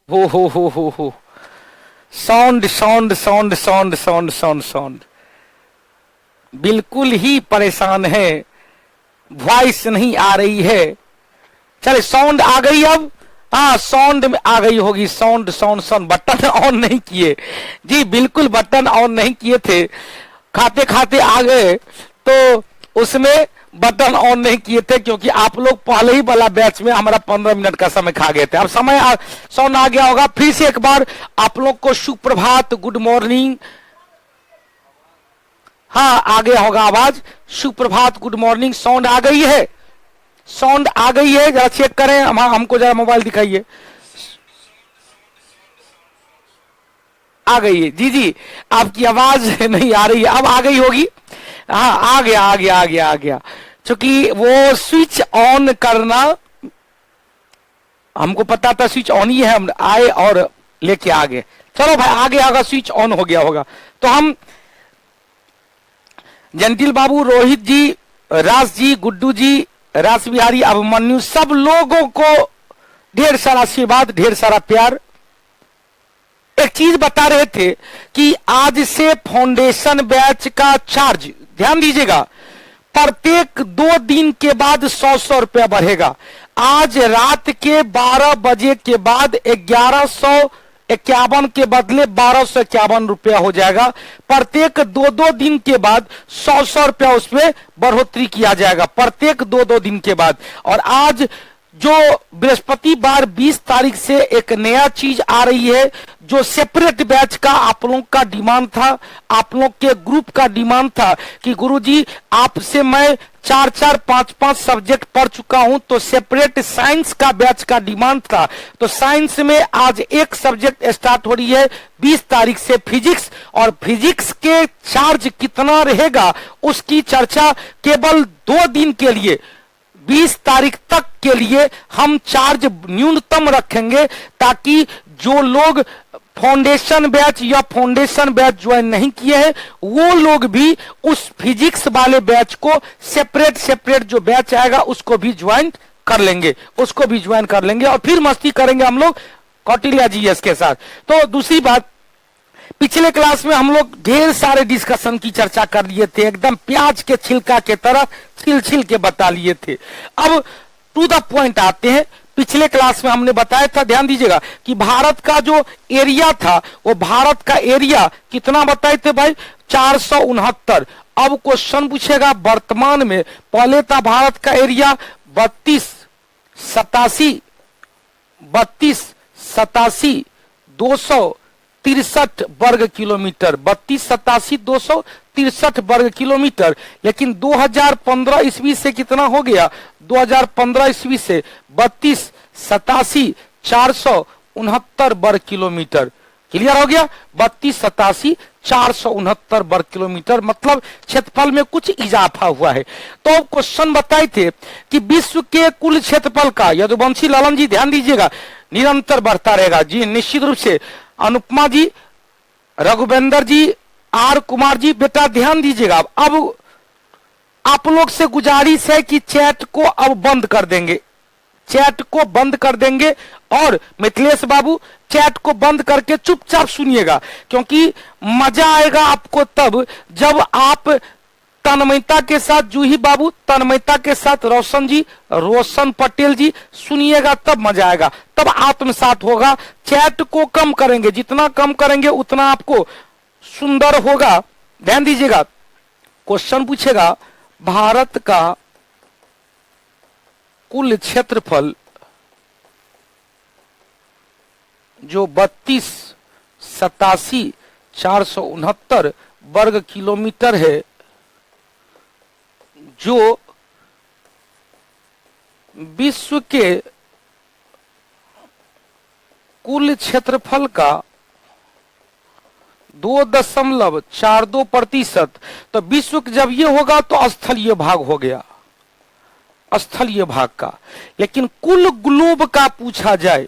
हो। Sound sound sound sound sound sound sound बिल्कुल ही परेशान है, वॉइस नहीं आ रही है। चले साउंड आ गई अब। हाँ साउंड में आ गई होगी। Sound sound sound button on नहीं किए जी, बिल्कुल बटन ऑन नहीं किए थे, खाते खाते आ गए तो उसमें बटन ऑन नहीं किए थे, क्योंकि आप लोग पहले ही वाला बैच में हमारा 15 मिनट का समय खा गए थे। अब समय साउंड आ गया होगा। फिर से एक बार आप लोग को सुप्रभात, गुड मॉर्निंग। हाँ आ गया होगा आवाज। सुप्रभात, गुड मॉर्निंग। साउंड आ गई है, साउंड आ गई है, जरा चेक करें। हमको जरा मोबाइल दिखाइए। आ गई है जी जी, आपकी आवाज नहीं आ रही है, अब आ गई होगी। हाँ आ गया आ गया आ गया आ गया। क्योंकि वो स्विच ऑन करना हमको पता था, स्विच ऑन ही है, हम आए और लेके आ गए। चलो भाई आ गया होगा, स्विच ऑन हो गया होगा। तो हम जंटिल बाबू, रोहित जी, राज जी, गुड्डू जी, रास बिहारी, अभिमन्यु, सब लोगों को ढेर सारा आशीर्वाद, ढेर सारा प्यार। एक चीज बता रहे थे कि आज से फाउंडेशन बैच का चार्ज, ध्यान दीजिएगा, प्रत्येक 2 दिन के बाद 100 रुपया बढ़ेगा। आज रात के 12 बजे के बाद 1151 के बदले 1251 रुपया हो जाएगा। प्रत्येक 2 दिन के बाद 100 रुपया उसमें बढ़ोतरी किया जाएगा, प्रत्येक 2 दिन के बाद। और आज जो बृहस्पतिवार 20 तारीख से एक नया चीज आ रही है, जो सेपरेट बैच का आप लोग का डिमांड था, आप लोग के ग्रुप का डिमांड था कि गुरुजी आपसे मैं 4-4, 5-5 सब्जेक्ट पढ़ चुका हूं, तो सेपरेट साइंस का बैच का डिमांड था। तो साइंस में आज एक सब्जेक्ट स्टार्ट हो रही है 20 तारीख से, फिजिक्स। और फिजिक्स के चार्ज कितना रहेगा उसकी चर्चा केवल 2 दिन के लिए, 20 तारीख तक के लिए हम चार्ज न्यूनतम रखेंगे, ताकि जो लोग फाउंडेशन बैच या फाउंडेशन बैच ज्वाइन नहीं किए हैं वो लोग भी उस फिजिक्स वाले बैच को सेपरेट सेपरेट जो बैच आएगा उसको भी ज्वाइन कर लेंगे, उसको भी ज्वाइन कर लेंगे। और फिर मस्ती करेंगे हम लोग कौटिल्य जीएस के साथ। तो दूसरी बात, पिछले क्लास में हम लोग ढेर सारे डिस्कशन की चर्चा कर लिए थे, एकदम प्याज के छिलका के तरह छिल छिल के बता लिए थे। अब टू द पॉइंट आते हैं। पिछले क्लास में हमने बताया था, ध्यान दीजिएगा, कि भारत का जो एरिया था वो भारत का एरिया कितना बताए थे भाई, 469। अब क्वेश्चन पूछेगा वर्तमान में, पहले था भारत का एरिया 263 वर्ग किलोमीटर, 263 वर्ग किलोमीटर। लेकिन 2015 ईस्वी से कितना हो गया, 2015 ईस्वी से 469 वर्ग किलोमीटर। क्लियर हो गया, 469 वर्ग किलोमीटर, मतलब क्षेत्रफल में कुछ इजाफा हुआ है। तो क्वेश्चन बताए थे कि विश्व के कुल क्षेत्रफल का, यदुवंशी लालन जी ध्यान दीजिएगा, निरंतर बढ़ता रहेगा जी, निश्चित रूप से। अनुपमा जी, रघुवेंद्र जी, आर कुमार जी, बेटा ध्यान दीजिएगा। अब आप लोग से गुजारिश है कि चैट को अब बंद कर देंगे, चैट को बंद कर देंगे। और मिथिलेश बाबू चैट को बंद करके चुपचाप सुनिएगा, क्योंकि मजा आएगा आपको तब जब आप तन्मयता के साथ, जूही बाबू तन्मयता के साथ, रोशन जी, रोशन पटेल जी सुनिएगा, तब मजा आएगा, तब आत्मसात होगा। चैट को कम करेंगे, जितना कम करेंगे उतना आपको सुंदर होगा। ध्यान दीजिएगा, क्वेश्चन पूछेगा भारत का कुल क्षेत्रफल जो 32,87,469 वर्ग किलोमीटर है, जो विश्व के कुल क्षेत्रफल का 2.42%। तो विश्व जब ये होगा तो स्थलीय भाग हो गया, स्थलीय भाग का। लेकिन कुल ग्लोब का पूछा जाए,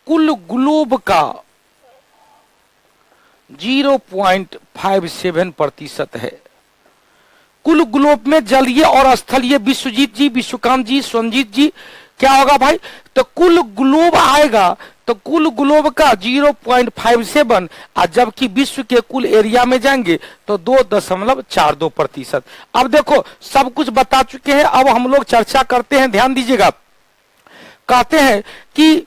कुल ग्लोब का 0.57% है। कुल ग्लोब में जलीय और स्थलीय, विश्वजीत जी, विश्वकांत जी, संजीत जी, क्या होगा भाई, तो कुल ग्लोब आएगा तो कुल ग्लोब का 0.57, और जबकि विश्व के कुल एरिया में जाएंगे तो 2.42%। अब देखो सब कुछ बता चुके हैं, अब हम लोग चर्चा करते हैं, ध्यान दीजिएगा। कहते हैं कि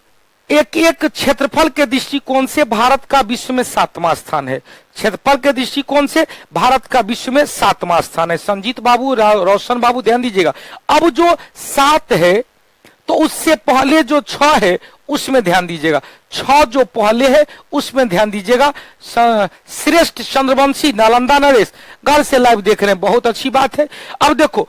एक एक क्षेत्रफल के दृष्टिकोण से भारत का विश्व में 7वां स्थान है। क्षेत्रफल के दृष्टिकोण से भारत का विश्व में 7वां स्थान है। संजीत बाबू, रोशन बाबू ध्यान दीजिएगा। अब जो 7 है तो उससे पहले जो 6 है उसमें ध्यान दीजिएगा। 6 जो पहले है उसमें ध्यान दीजिएगा। श्रेष्ठ चंद्रवंशी नालंदा नरेश घर से लाइव देख रहे हैं, बहुत अच्छी बात है। अब देखो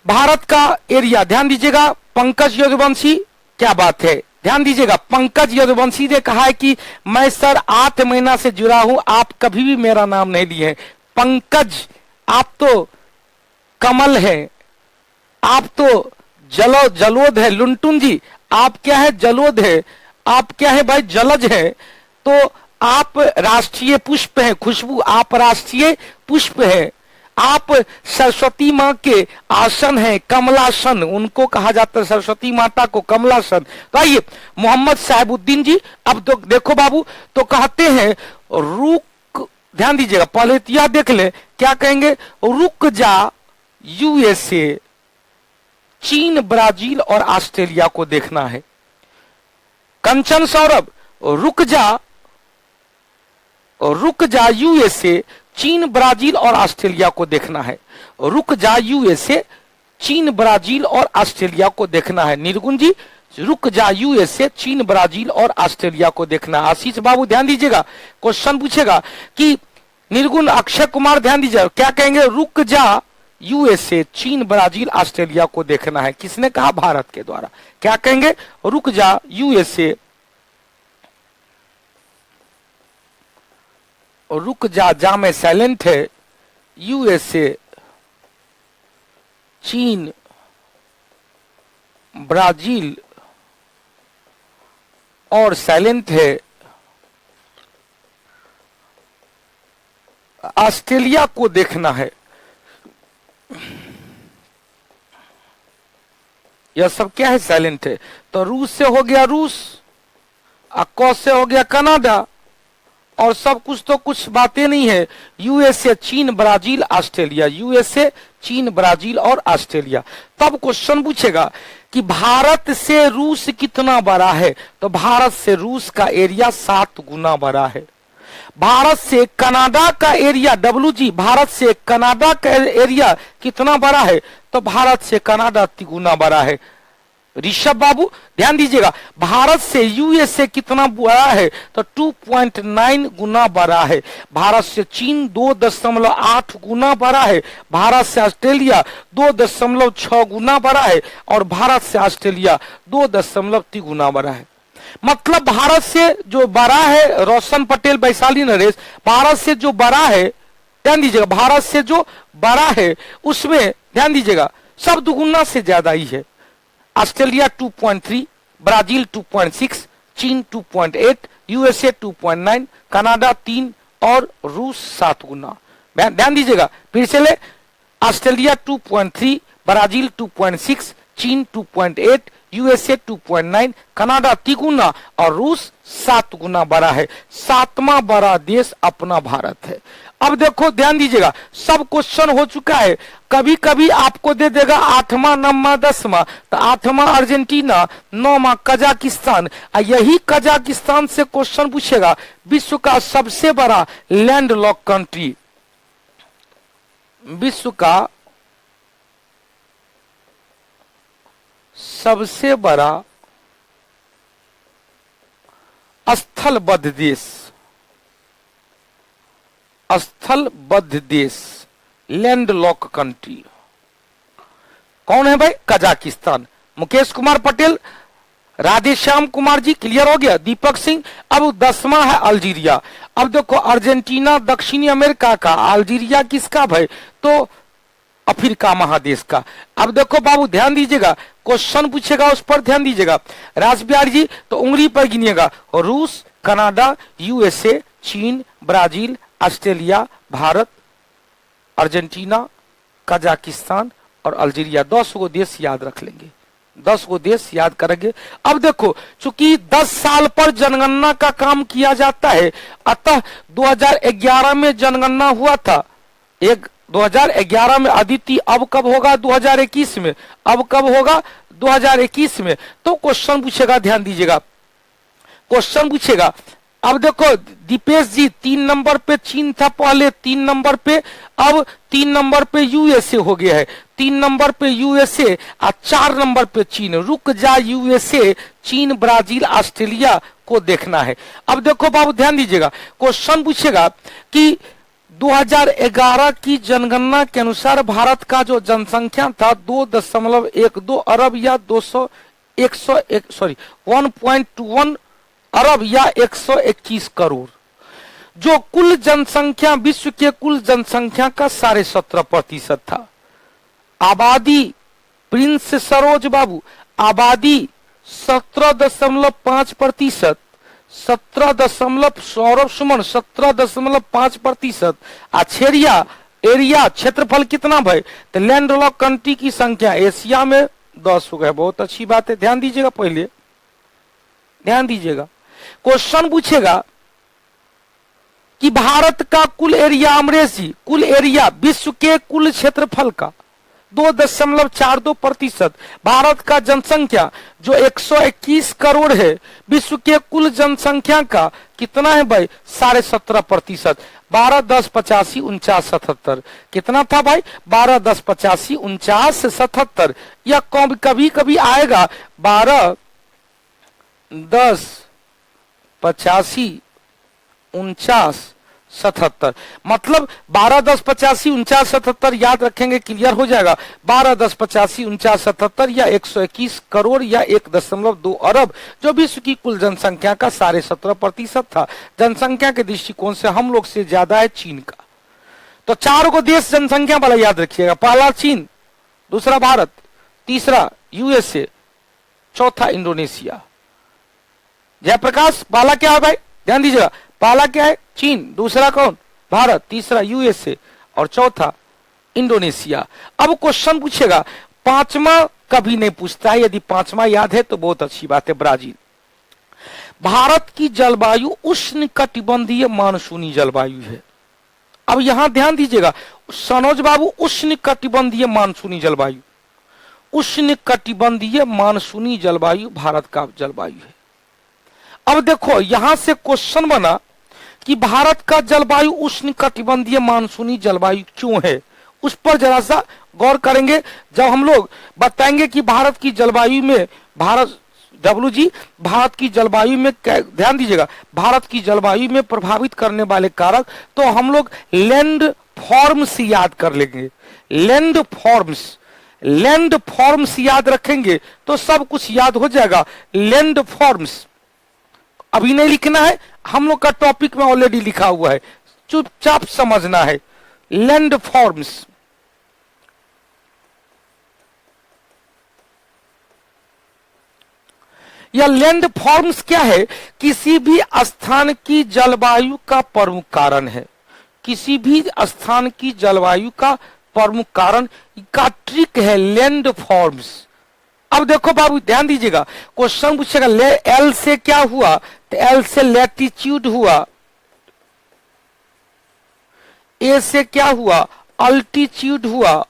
भारत का एरिया ध्यान दीजिएगा। पंकज यदुवंशी, क्या बात है, ध्यान दीजिएगा। पंकज यदुवंशी ने कहा है कि मैं सर 8 महीना से जुड़ा हूं, आप कभी भी मेरा नाम नहीं लिए हैं। पंकज, आप तो कमल हैं, आप तो जलोद है। लुंटुन जी, आप क्या है, जलोद है। आप क्या है भाई, जलज है। तो आप राष्ट्रीय पुष्प हैं। खुशबू, आप राष्ट्रीय पुष्प हैं। आप सरस्वती माँ के आसन है, कमलासन उनको कहा जाता है, सरस्वती माता को कमलासन। तो आइए मोहम्मद साहिबुद्दीन जी, अब तो देखो बाबू, तो कहते हैं रुक, ध्यान दीजिएगा, पहले यह देख ले क्या कहेंगे, रुक जा यूएसए, चीन, ब्राजील और ऑस्ट्रेलिया को देखना है। कंचन सौरभ, रुक जा यूएसए, चीन, ब्राजील और ऑस्ट्रेलिया को देखना है। रुक जा यूएसए, चीन, ब्राजील और ऑस्ट्रेलिया को देखना है। निर्गुण जी, रुक जा यूएसए, चीन, ब्राजील और ऑस्ट्रेलिया को देखना है। आशीष बाबू ध्यान दीजिएगा, क्वेश्चन पूछेगा कि निर्गुण। अक्षय कुमार ध्यान दीजिएगा, क्या कहेंगे, रुक जा यूएसए, चीन, ब्राजील, ऑस्ट्रेलिया को देखना है। किसने कहा, भारत के द्वारा। क्या कहेंगे, रुक जा यूएसए, रुक जा में साइलेंट है, यूएसए, चीन, ब्राजील और साइलेंट है ऑस्ट्रेलिया को देखना है। यह सब क्या है, साइलेंट है। तो रूस से हो गया रूस, क से हो गया कनाडा, और सब कुछ तो कुछ बातें नहीं है। यूएसए, चीन, ब्राजील, ऑस्ट्रेलिया, यूएसए, चीन, ब्राजील और ऑस्ट्रेलिया। तब क्वेश्चन पूछेगा कि भारत से रूस कितना बड़ा है, तो भारत से रूस का एरिया 7 गुना बड़ा है। भारत से कनाडा का एरिया, डब्ल्यू जी, भारत से कनाडा का एरिया कितना बड़ा है, तो भारत से कनाडा 3 गुना बड़ा है। ऋषभ बाबू ध्यान दीजिएगा, भारत से यूएसए कितना बड़ा है, तो 2.9 गुना बड़ा है। भारत से चीन 2.8 गुना बड़ा है। भारत से ऑस्ट्रेलिया 2.6 गुना बड़ा है, और भारत से ऑस्ट्रेलिया 2.3 गुना बड़ा है। मतलब भारत से जो बड़ा है, रोशन पटेल, वैशाली नरेश, भारत से जो बड़ा है, ध्यान दीजिएगा, भारत से जो बड़ा है उसमें ध्यान दीजिएगा सब दुगुना से ज्यादा ही है। ऑस्ट्रेलिया 2.3, ब्राजील 2.6, चीन 2.8, यूएसए 2.9, कनाडा 3 और रूस 7 गुना। ध्यान दीजिएगा, फिर से ले, ऑस्ट्रेलिया 2.3, ब्राजील 2.6, चीन 2.8, यूएसए 2.9, कनाडा 3 गुना और रूस 7 गुना बड़ा है। 7वां बड़ा देश अपना भारत है। अब देखो ध्यान दीजिएगा, सब क्वेश्चन हो चुका है। कभी कभी आपको दे देगा 8वां, 9वां, 10वां, तो 8वां अर्जेंटीना, 9वां कजाकिस्तान। यही कजाकिस्तान से क्वेश्चन पूछेगा विश्व का सबसे बड़ा लैंडलॉक कंट्री, विश्व का सबसे बड़ा स्थलबद्ध देश, स्थलबद्ध देश, लैंडलॉक कंट्री कौन है भाई, कजाकिस्तान। मुकेश कुमार पटेल, राधेश्याम कुमार जी, क्लियर हो गया। दीपक सिंह, अब 10वां है अल्जीरिया। अब देखो अर्जेंटीना दक्षिणी अमेरिका का, अल्जीरिया किसका भाई, तो अफ्रीका महादेश का। अब देखो बाबू ध्यान दीजिएगा, क्वेश्चन पूछेगा उस पर ध्यान दीजिएगा। राज बिहारी जी, तो उंगली पर गिनिएगा, रूस, कनाडा, यूएसए, चीन, Brazil, Australia, Bharat, Argentina, Kazakhstan और अल्जीरिया। 10 को देश याद रख लेंगे। 10 को देश याद करेंगे। अब देखो, चूंकि 10 साल पर जनगणना का काम किया जाता है, अतः 2011 में जनगणना हुआ था। एक 2011 में अदिति, अब कब होगा? 2021 में। अब कब होगा? 2021 में। तो क्वेश्चन पूछेगा, ध्यान दीजिएगा, क्वेश्चन पूछेगा। अब देखो दीपेश जी, 3 नंबर पे चीन था पहले, 3 नंबर पे, अब 3 नंबर पे यूएसए हो गया है, 3 नंबर पे यूएसए और 4 नंबर पे चीन। रुक जा यूएसए, चीन, ब्राजील, ऑस्ट्रेलिया को देखना है। अब देखो बाबू ध्यान दीजिएगा, क्वेश्चन पूछेगा कि 2011 की जनगणना के अनुसार भारत का जो जनसंख्या था 2.12 अरब या 1.21 अरब या 121 करोड़, जो कुल जनसंख्या, विश्व के कुल जनसंख्या का 17.5% था। आबादी, प्रिंस सरोज बाबू, आबादी 17.5%, 17 सौरभ सुमन 17.5%। क्षेत्रीय एरिया, क्षेत्रफल कितना भाई? तो लैंड लॉक कंट्री की संख्या एशिया में 10 हो गए। बहुत अच्छी बात है, ध्यान दीजिएगा, पहले ध्यान दीजिएगा। क्वेश्चन पूछेगा कि भारत का कुल एरिया, अमरेश जी, कुल एरिया विश्व के कुल क्षेत्रफल का 2.42%। भारत का जनसंख्या जो 121 करोड़ है, विश्व के कुल जनसंख्या का कितना है भाई? 17.5%। 12, 10, 85, 49, 77 कितना था भाई? 12, 10, 85, 49, 77। या कभी कभी आएगा 12, 10, 85, 49, 77। मतलब 12, 10, 85, 49, 77 याद रखेंगे, क्लियर हो जाएगा। 12, 10, 85, 49, 77 या 121 करोड़ या 1.2 अरब, जो विश्व की कुल जनसंख्या का 17.5% था। जनसंख्या के दृष्टिकोण से हम लोग से ज्यादा है चीन का। तो 4 को देश जनसंख्या वाला याद रखिएगा। पहला चीन, दूसरा भारत, तीसरा यूएसए, चौथा इंडोनेशिया। जयप्रकाश, पहला क्या है भाई? ध्यान दीजिएगा, पहला क्या है? चीन, दूसरा कौन? भारत, तीसरा यूएसए और चौथा इंडोनेशिया। अब क्वेश्चन पूछेगा, पांचवा कभी नहीं पूछता है, यदि पांचवा याद है तो बहुत अच्छी बात है, ब्राजील। भारत की जलवायु उष्णकटिबंधीय मानसूनी जलवायु है। अब यहां ध्यान दीजिएगा सनोज बाबू, उष्णकटिबंधीय मानसूनी जलवायु, उष्णकटिबंधीय मानसूनी जलवायु भारत का जलवायु है। अब देखो यहां से क्वेश्चन बना कि भारत का जलवायु उष्णकटिबंधीय मानसूनी जलवायु क्यों है, उस पर जरा सा गौर करेंगे जब हम लोग बताएंगे कि भारत की जलवायु में, भारत डब्लू जी, भारत की जलवायु में, ध्यान दीजिएगा, भारत की जलवायु में प्रभावित करने वाले कारक, तो हम लोग लैंड फॉर्म्स याद कर लेंगे। लैंड फॉर्म्स याद रखेंगे तो सब कुछ याद हो जाएगा। लैंड फॉर्म्स अभी नहीं लिखना है, हम लोग का टॉपिक में ऑलरेडी लिखा हुआ है, चुपचाप समझना है। लैंड फॉर्म्स, या लैंड फॉर्म्स क्या है? किसी भी स्थान की जलवायु का प्रमुख कारण है। किसी भी स्थान की जलवायु का प्रमुख कारण का ट्रिक है लैंड फॉर्म्स। अब देखो बाबू ध्यान दीजिएगा, क्वेश्चन पूछेगा एल से क्या हुआ? तो एल से लैटिट्यूड हुआ, ए से क्या हुआ? अल्टीट्यूड हुआ।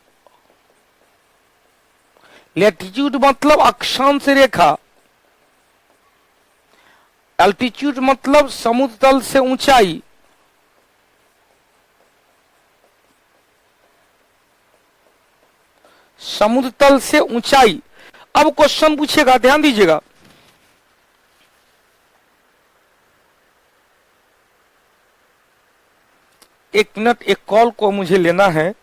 लैटिट्यूड मतलब अक्षांश रेखा, अल्टीट्यूड मतलब समुद्र तल से ऊंचाई, समुद्र तल से ऊंचाई। अब क्वेश्चन पूछेगा, ध्यान दीजिएगा, एक मिनट, एक कॉल को मुझे लेना है।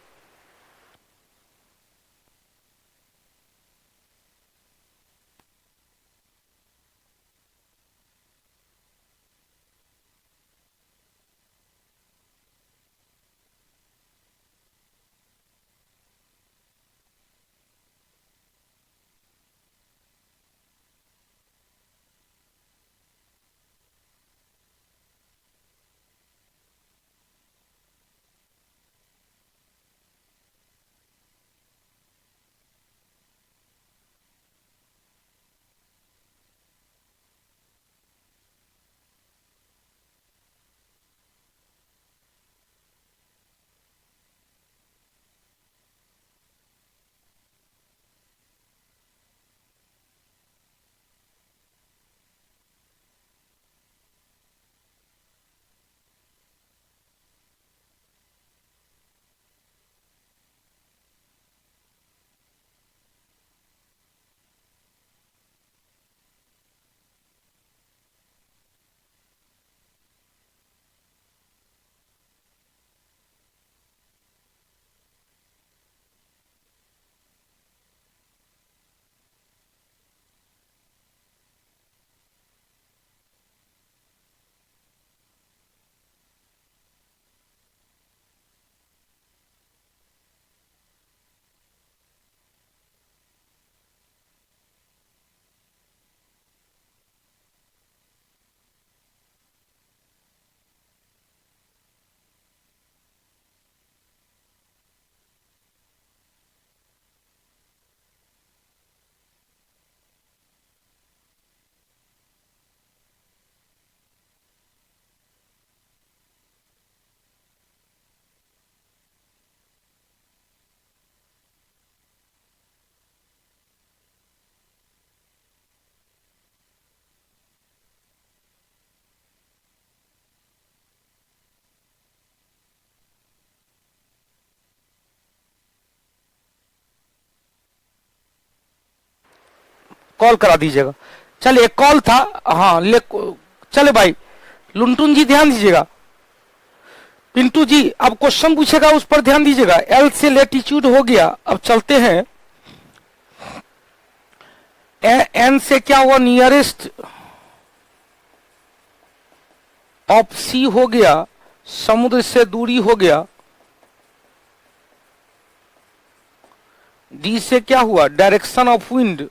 कॉल करा दीजिएगा। चलिए कॉल था, हाँ चले भाई लुंटुन जी ध्यान दीजिएगा, पिंटू जी अब क्वेश्चन पूछेगा उस पर ध्यान दीजिएगा। एल से लेटीट्यूड हो गया, अब चलते हैं एन से क्या हुआ, नियरेस्ट ऑफ सी हो गया, समुद्र से दूरी हो गया। डी से क्या हुआ, डायरेक्शन ऑफ विंड।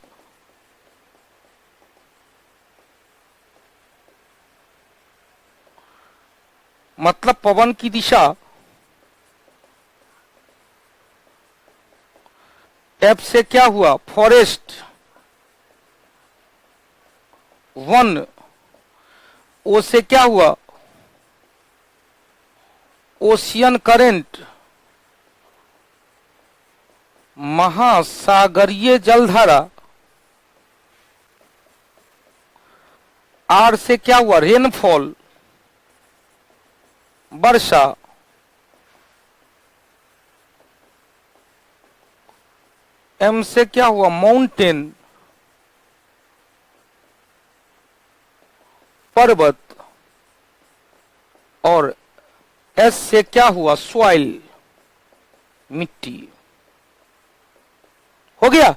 मतलब पवन की दिशा। एफ से क्या हुआ, फॉरेस्ट वन। ओ से क्या हुआ, ओशियन करेंट महासागरीय जलधारा। आर से क्या हुआ, रेनफॉल वर्षा। एम से क्या हुआ, माउंटेन पर्वत। और एस से क्या हुआ, सॉइल मिट्टी। हो गया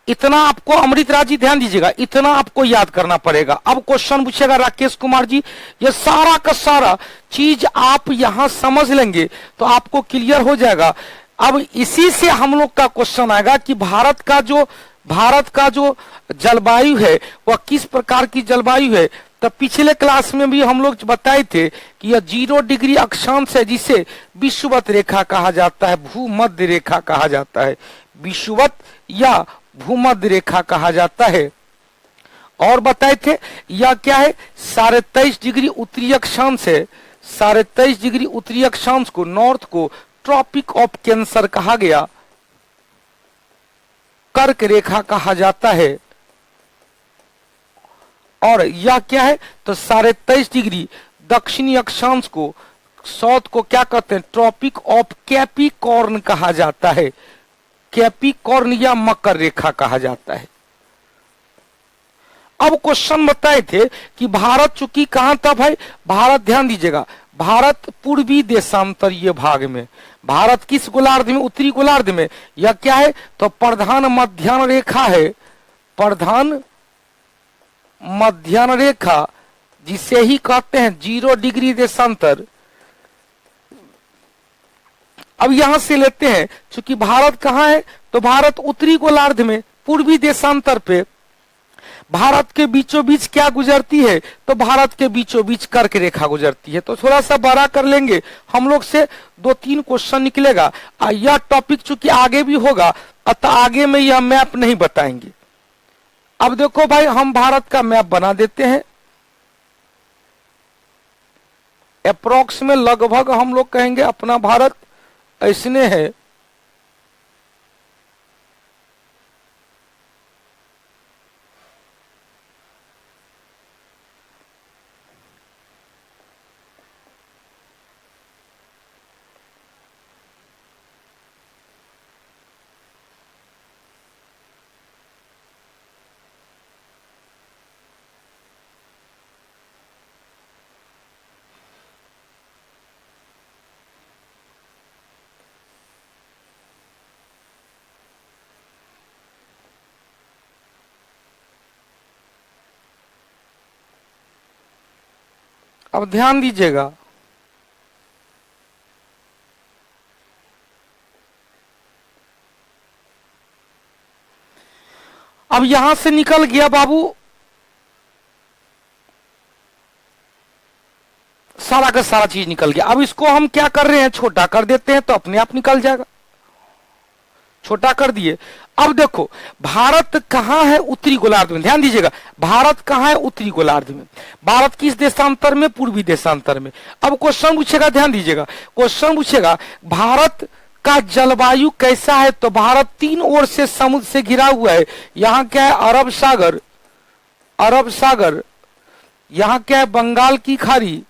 इतना आपको, अमृतराज जी ध्यान दीजिएगा, इतना आपको याद करना पड़ेगा। अब क्वेश्चन पूछेगा राकेश कुमार जी, ये सारा का सारा चीज आप यहां समझ लेंगे तो आपको क्लियर हो जाएगा। अब इसी से हम लोग का क्वेश्चन आएगा कि भारत का जो जलवायु है वह किस प्रकार की जलवायु है। तो पिछले क्लास में भी हम लोग बताए थे कि यह 0 डिग्री अक्षांश है, जिसे विषुवत रेखा कहा जाता है, भूमध्य रेखा कहा जाता है, विषुवत या भूमध्य रेखा कहा जाता है। और बताए थे यह क्या है, 23.5 डिग्री उत्तरी अक्षांश है। 23.5 डिग्री उत्तरी अक्षांश को, नॉर्थ को ट्रॉपिक ऑफ कैंसर कहा गया, कर्क रेखा कहा जाता है। और यह क्या है, तो 23.5 डिग्री दक्षिणी अक्षांश को, साउथ को क्या कहते हैं, ट्रॉपिक ऑफ कैप्रिकॉर्न कहा जाता है, कैप्रिकॉर्न या मकर रेखा कहा जाता है। अब क्वेश्चन बताए थे कि भारत चूंकि कहां था भाई, भारत ध्यान दीजिएगा, भारत पूर्वी देशांतरीय भाग में, भारत किस गोलार्ध में, उत्तरी गोलार्ध में। यह क्या है, तो प्रधान मध्याह्न रेखा है, प्रधान मध्याह्न रेखा जिसे ही कहते हैं 0 डिग्री देशांतर। अब यहां से लेते हैं, चूंकि भारत कहां है, तो भारत उत्तरी गोलार्ध में, पूर्वी देशांतर पे। भारत के बीचों बीच क्या गुजरती है, तो भारत के बीचों बीच कर्क रेखा गुजरती है। तो थोड़ा सा बड़ा कर लेंगे हम लोग से, 2-3 क्वेश्चन निकलेगा। यह टॉपिक चूंकि आगे भी होगा, अतः आगे में यह मैप नहीं बताएंगे। अब देखो भाई, हम भारत का मैप बना देते हैं। अप्रोक्स में लगभग हम लोग कहेंगे अपना भारत ऐसने है। अब ध्यान दीजिएगा, अब यहां से निकल गया बाबू सारा का सारा चीज निकल गया। अब इसको हम क्या कर रहे हैं, छोटा कर देते हैं तो अपने आप निकल जाएगा। छोटा कर दिए। अब देखो भारत कहां है, उत्तरी गोलार्ध में। ध्यान दीजिएगा, भारत कहां है, उत्तरी गोलार्ध में। भारत किस देशांतर में, पूर्वी देशांतर में। अब क्वेश्चन पूछेगा, ध्यान दीजिएगा, क्वेश्चन पूछेगा भारत का जलवायु कैसा है, तो भारत 3 ओर से समुद्र से घिरा हुआ है। यहां क्या है, अरब सागर, अरब सागर। यहां क्या है, बंगाल की खाड़ी,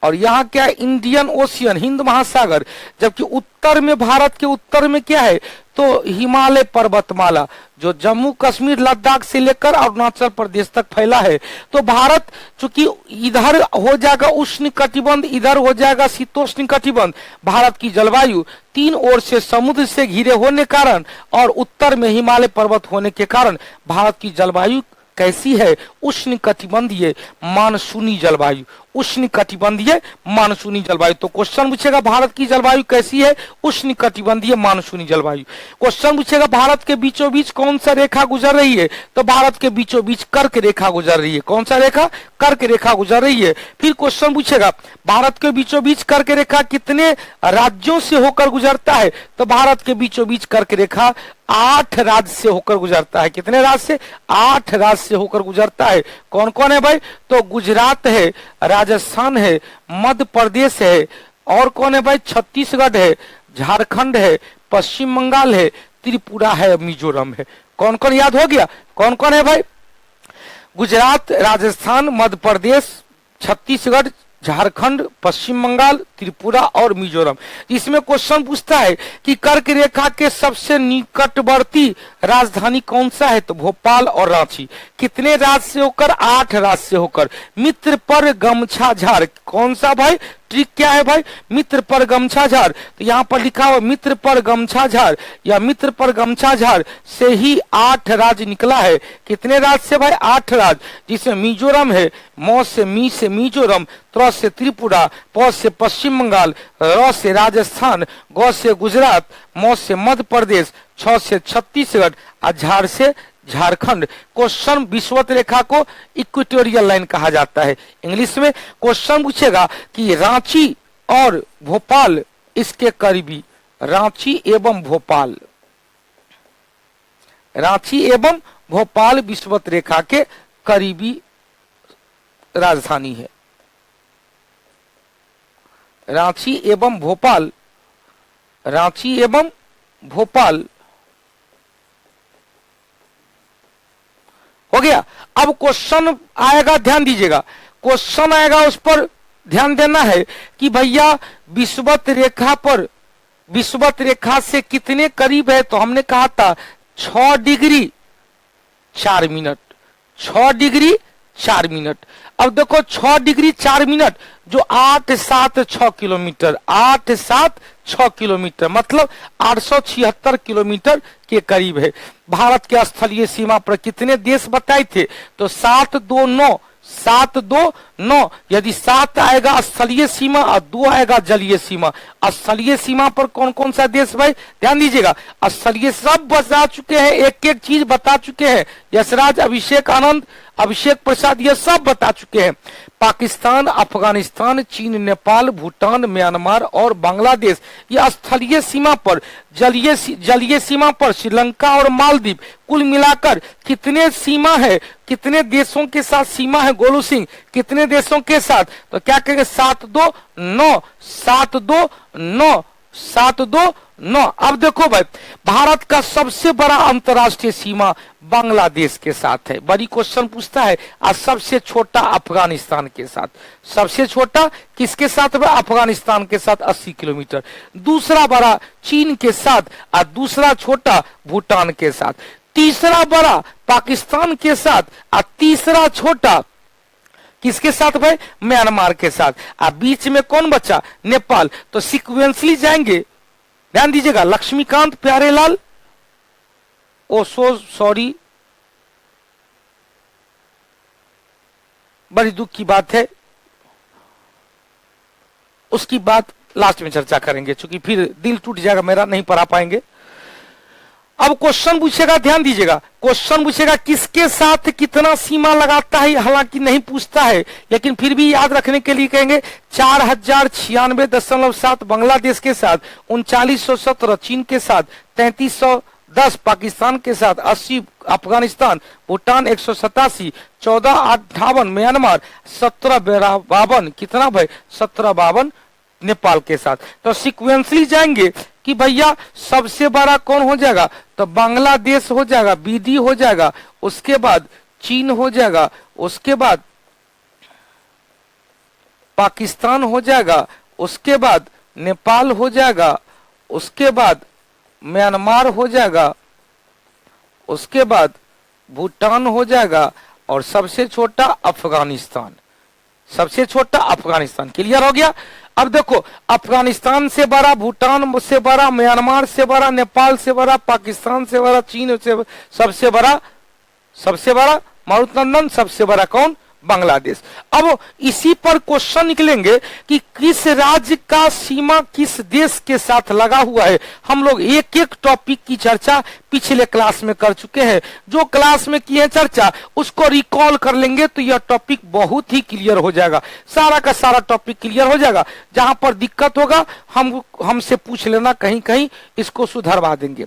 और यहाँ क्या है, इंडियन ओशियन, हिंद महासागर। जबकि उत्तर में, भारत के उत्तर में क्या है, तो हिमालय पर्वतमाला जो जम्मू कश्मीर लद्दाख से लेकर अरुणाचल प्रदेश तक फैला है। तो भारत चूंकि इधर हो जाएगा उष्ण कटिबंध, इधर हो जाएगा शीतोष्ण कटिबंध। भारत की जलवायु तीन ओर से समुद्र से घिरे होने कारण और उत्तर में हिमालय पर्वत होने के कारण भारत की जलवायु कैसी है, उष्ण कटिबंधीय मानसूनी जलवायु, उष्ण कटिबंधीय मानसूनी जलवायु। तो क्वेश्चन पूछेगा भारत की जलवायु कैसी है, उष्ण कटिबंधीय मानसूनी जलवायु। क्वेश्चन पूछेगा भारत के बीचों बीच कौन सा रेखा गुजर रही है, तो भारत के बीचों बीच कर्क रेखा गुजर रही है। कौन सा रेखा, कर्क रेखा गुजर रही है। फिर क्वेश्चन पूछेगा भारत के बीचों बीच कर्क रेखा कितने राज्यों से होकर गुजरता है, तो भारत के बीचों बीच कर्क रेखा 8 राज्य से होकर गुजरता है। कितने राज्य से, 8 राज्य से होकर गुजरता है। कौन कौन है भाई, तो गुजरात है, राजस्थान है, मध्य प्रदेश है, और कौन है भाई, छत्तीसगढ़ है, झारखंड है, पश्चिम बंगाल है, त्रिपुरा है, मिजोरम है। कौन कौन याद हो गया, कौन कौन है भाई, गुजरात, राजस्थान, मध्य प्रदेश, छत्तीसगढ़, झारखंड, पश्चिम बंगाल, त्रिपुरा और मिजोरम। इसमें क्वेश्चन पूछता है कि कर्क रेखा के सबसे निकटवर्ती राजधानी कौन सा है, तो भोपाल और रांची। कितने राज्य से होकर, 8 राज्य से होकर। मित्र पर गमछा झार, कौन सा भाई, ट्रिक क्या है भाई, मित्र पर गमछा झार। तो यहाँ पर लिखा हुआ मित्र पर गमछा झार या मित्र पर गमछा झार से ही 8 राज्य निकला है। कितने राज्य से भाई, 8 राज्य, जिसमें मिजोरम है, मौ से मी से मिजोरम, त्र से त्रिपुरा, प से पश्चिम बंगाल, र से राजस्थान, ग से गुजरात, मौ से मध्य प्रदेश, छ से छत्तीसगढ़ और झार से झारखंड। क्वेश्चन विषुवत रेखा को इक्वेटोरियल लाइन कहा जाता है। इंग्लिश में क्वेश्चन पूछेगा कि रांची और भोपाल इसके करीबी, रांची एवं भोपाल, रांची एवं भोपाल विषुवत रेखा के करीबी राजधानी है। रांची एवं भोपाल, रांची एवं भोपाल हो गया। अब क्वेश्चन आएगा, ध्यान दीजिएगा, क्वेश्चन आएगा, उस पर ध्यान देना है कि भैया विषुवत रेखा पर, विषुवत रेखा से कितने करीब है, तो हमने कहा था 6 डिग्री 4 मिनट, 6 डिग्री 4 मिनट। अब देखो 6 डिग्री 4 मिनट जो 8 7 6 किलोमीटर, 8 7 6 किलोमीटर मतलब 876 किलोमीटर के करीब है। भारत के स्थलीय सीमा पर कितने देश बताए थे, तो 7 2 9, 7 2 9। यदि 7 आएगा स्थलीय सीमा और 2 आएगा जलीय सीमा। स्थलीय सीमा पर कौन कौन सा देश भाई, ध्यान दीजिएगा, स्थलीय सब बता चुके हैं, एक एक चीज बता चुके हैं। यशराज, अभिषेक आनंद, अभिषेक प्रसाद, ये सब बता चुके हैं। पाकिस्तान, अफगानिस्तान, चीन, नेपाल, भूटान, म्यांमार और बांग्लादेश, ये स्थलीय सीमा पर। जलीय सीमा पर श्रीलंका और मालदीव, कुल मिलाकर कितने सीमा है, कितने देशों के साथ सीमा है गोलू सिंह, कितने देशों के साथ, तो क्या कहेंगे, 7 2 9, 7 2 9, 7 2 9। अब देखो भाई, भारत का सबसे बड़ा अंतरराष्ट्रीय सीमा बांग्लादेश के साथ है। बड़ी क्वेश्चन पूछता है। और सबसे छोटा अफगानिस्तान के साथ। सबसे छोटा किसके साथ है, अफगानिस्तान के साथ 80 किलोमीटर। दूसरा बड़ा चीन के साथ और दूसरा छोटा भूटान के साथ। तीसरा बड़ा पाकिस्तान के साथ और तीसरा छोटा किसके साथ भाई, म्यांमार के साथ। और बीच में कौन बचा, नेपाल। तो सीक्वेंसली जाएंगे, ध्यान दीजिएगा। लक्ष्मीकांत प्यारेलाल, ओ सो सॉरी, बड़ी दुख की बात है, उसकी बात लास्ट में चर्चा करेंगे, क्योंकि फिर दिल टूट जाएगा मेरा, नहीं पढ़ा पाएंगे। अब क्वेश्चन पूछेगा, ध्यान दीजिएगा, क्वेश्चन पूछेगा किसके साथ कितना सीमा लगाता है, हालांकि नहीं पूछता है, लेकिन फिर भी याद रखने के लिए कहेंगे। 4096.7 बांग्लादेश के साथ, 3917 चीन के साथ, 3310 पाकिस्तान के साथ, 80 अफगानिस्तान, भूटान 187, 1458 म्यांमार, 1752 कितना भाई, 1752 नेपाल के साथ। तो सीक्वेंसली जाएंगे कि भैया सबसे बड़ा कौन हो जाएगा, तो बांग्लादेश हो जाएगा, बीडी हो जाएगा, उसके बाद चीन हो जाएगा, उसके बाद पाकिस्तान हो जाएगा, उसके बाद नेपाल हो जाएगा, उसके बाद म्यांमार हो जाएगा, उसके बाद भूटान हो जाएगा और सबसे छोटा अफगानिस्तान, सबसे छोटा अफगानिस्तान। क्लियर हो गया। अब देखो, अफगानिस्तान से बड़ा, भूटान से बड़ा, म्यांमार से बड़ा, नेपाल से बड़ा, पाकिस्तान से बड़ा, चीन से सबसे बड़ा मारुतनंदन, सबसे बड़ा कौन? बांग्लादेश। अब इसी पर क्वेश्चन निकलेंगे कि किस राज्य का सीमा किस देश के साथ लगा हुआ है। हम लोग एक एक टॉपिक की चर्चा पिछले क्लास में कर चुके हैं। जो क्लास में की है चर्चा उसको रिकॉल कर लेंगे तो यह टॉपिक बहुत ही क्लियर हो जाएगा, सारा का सारा टॉपिक क्लियर हो जाएगा। जहां पर दिक्कत होगा हमसे पूछ लेना, कहीं कहीं इसको सुधरवा देंगे।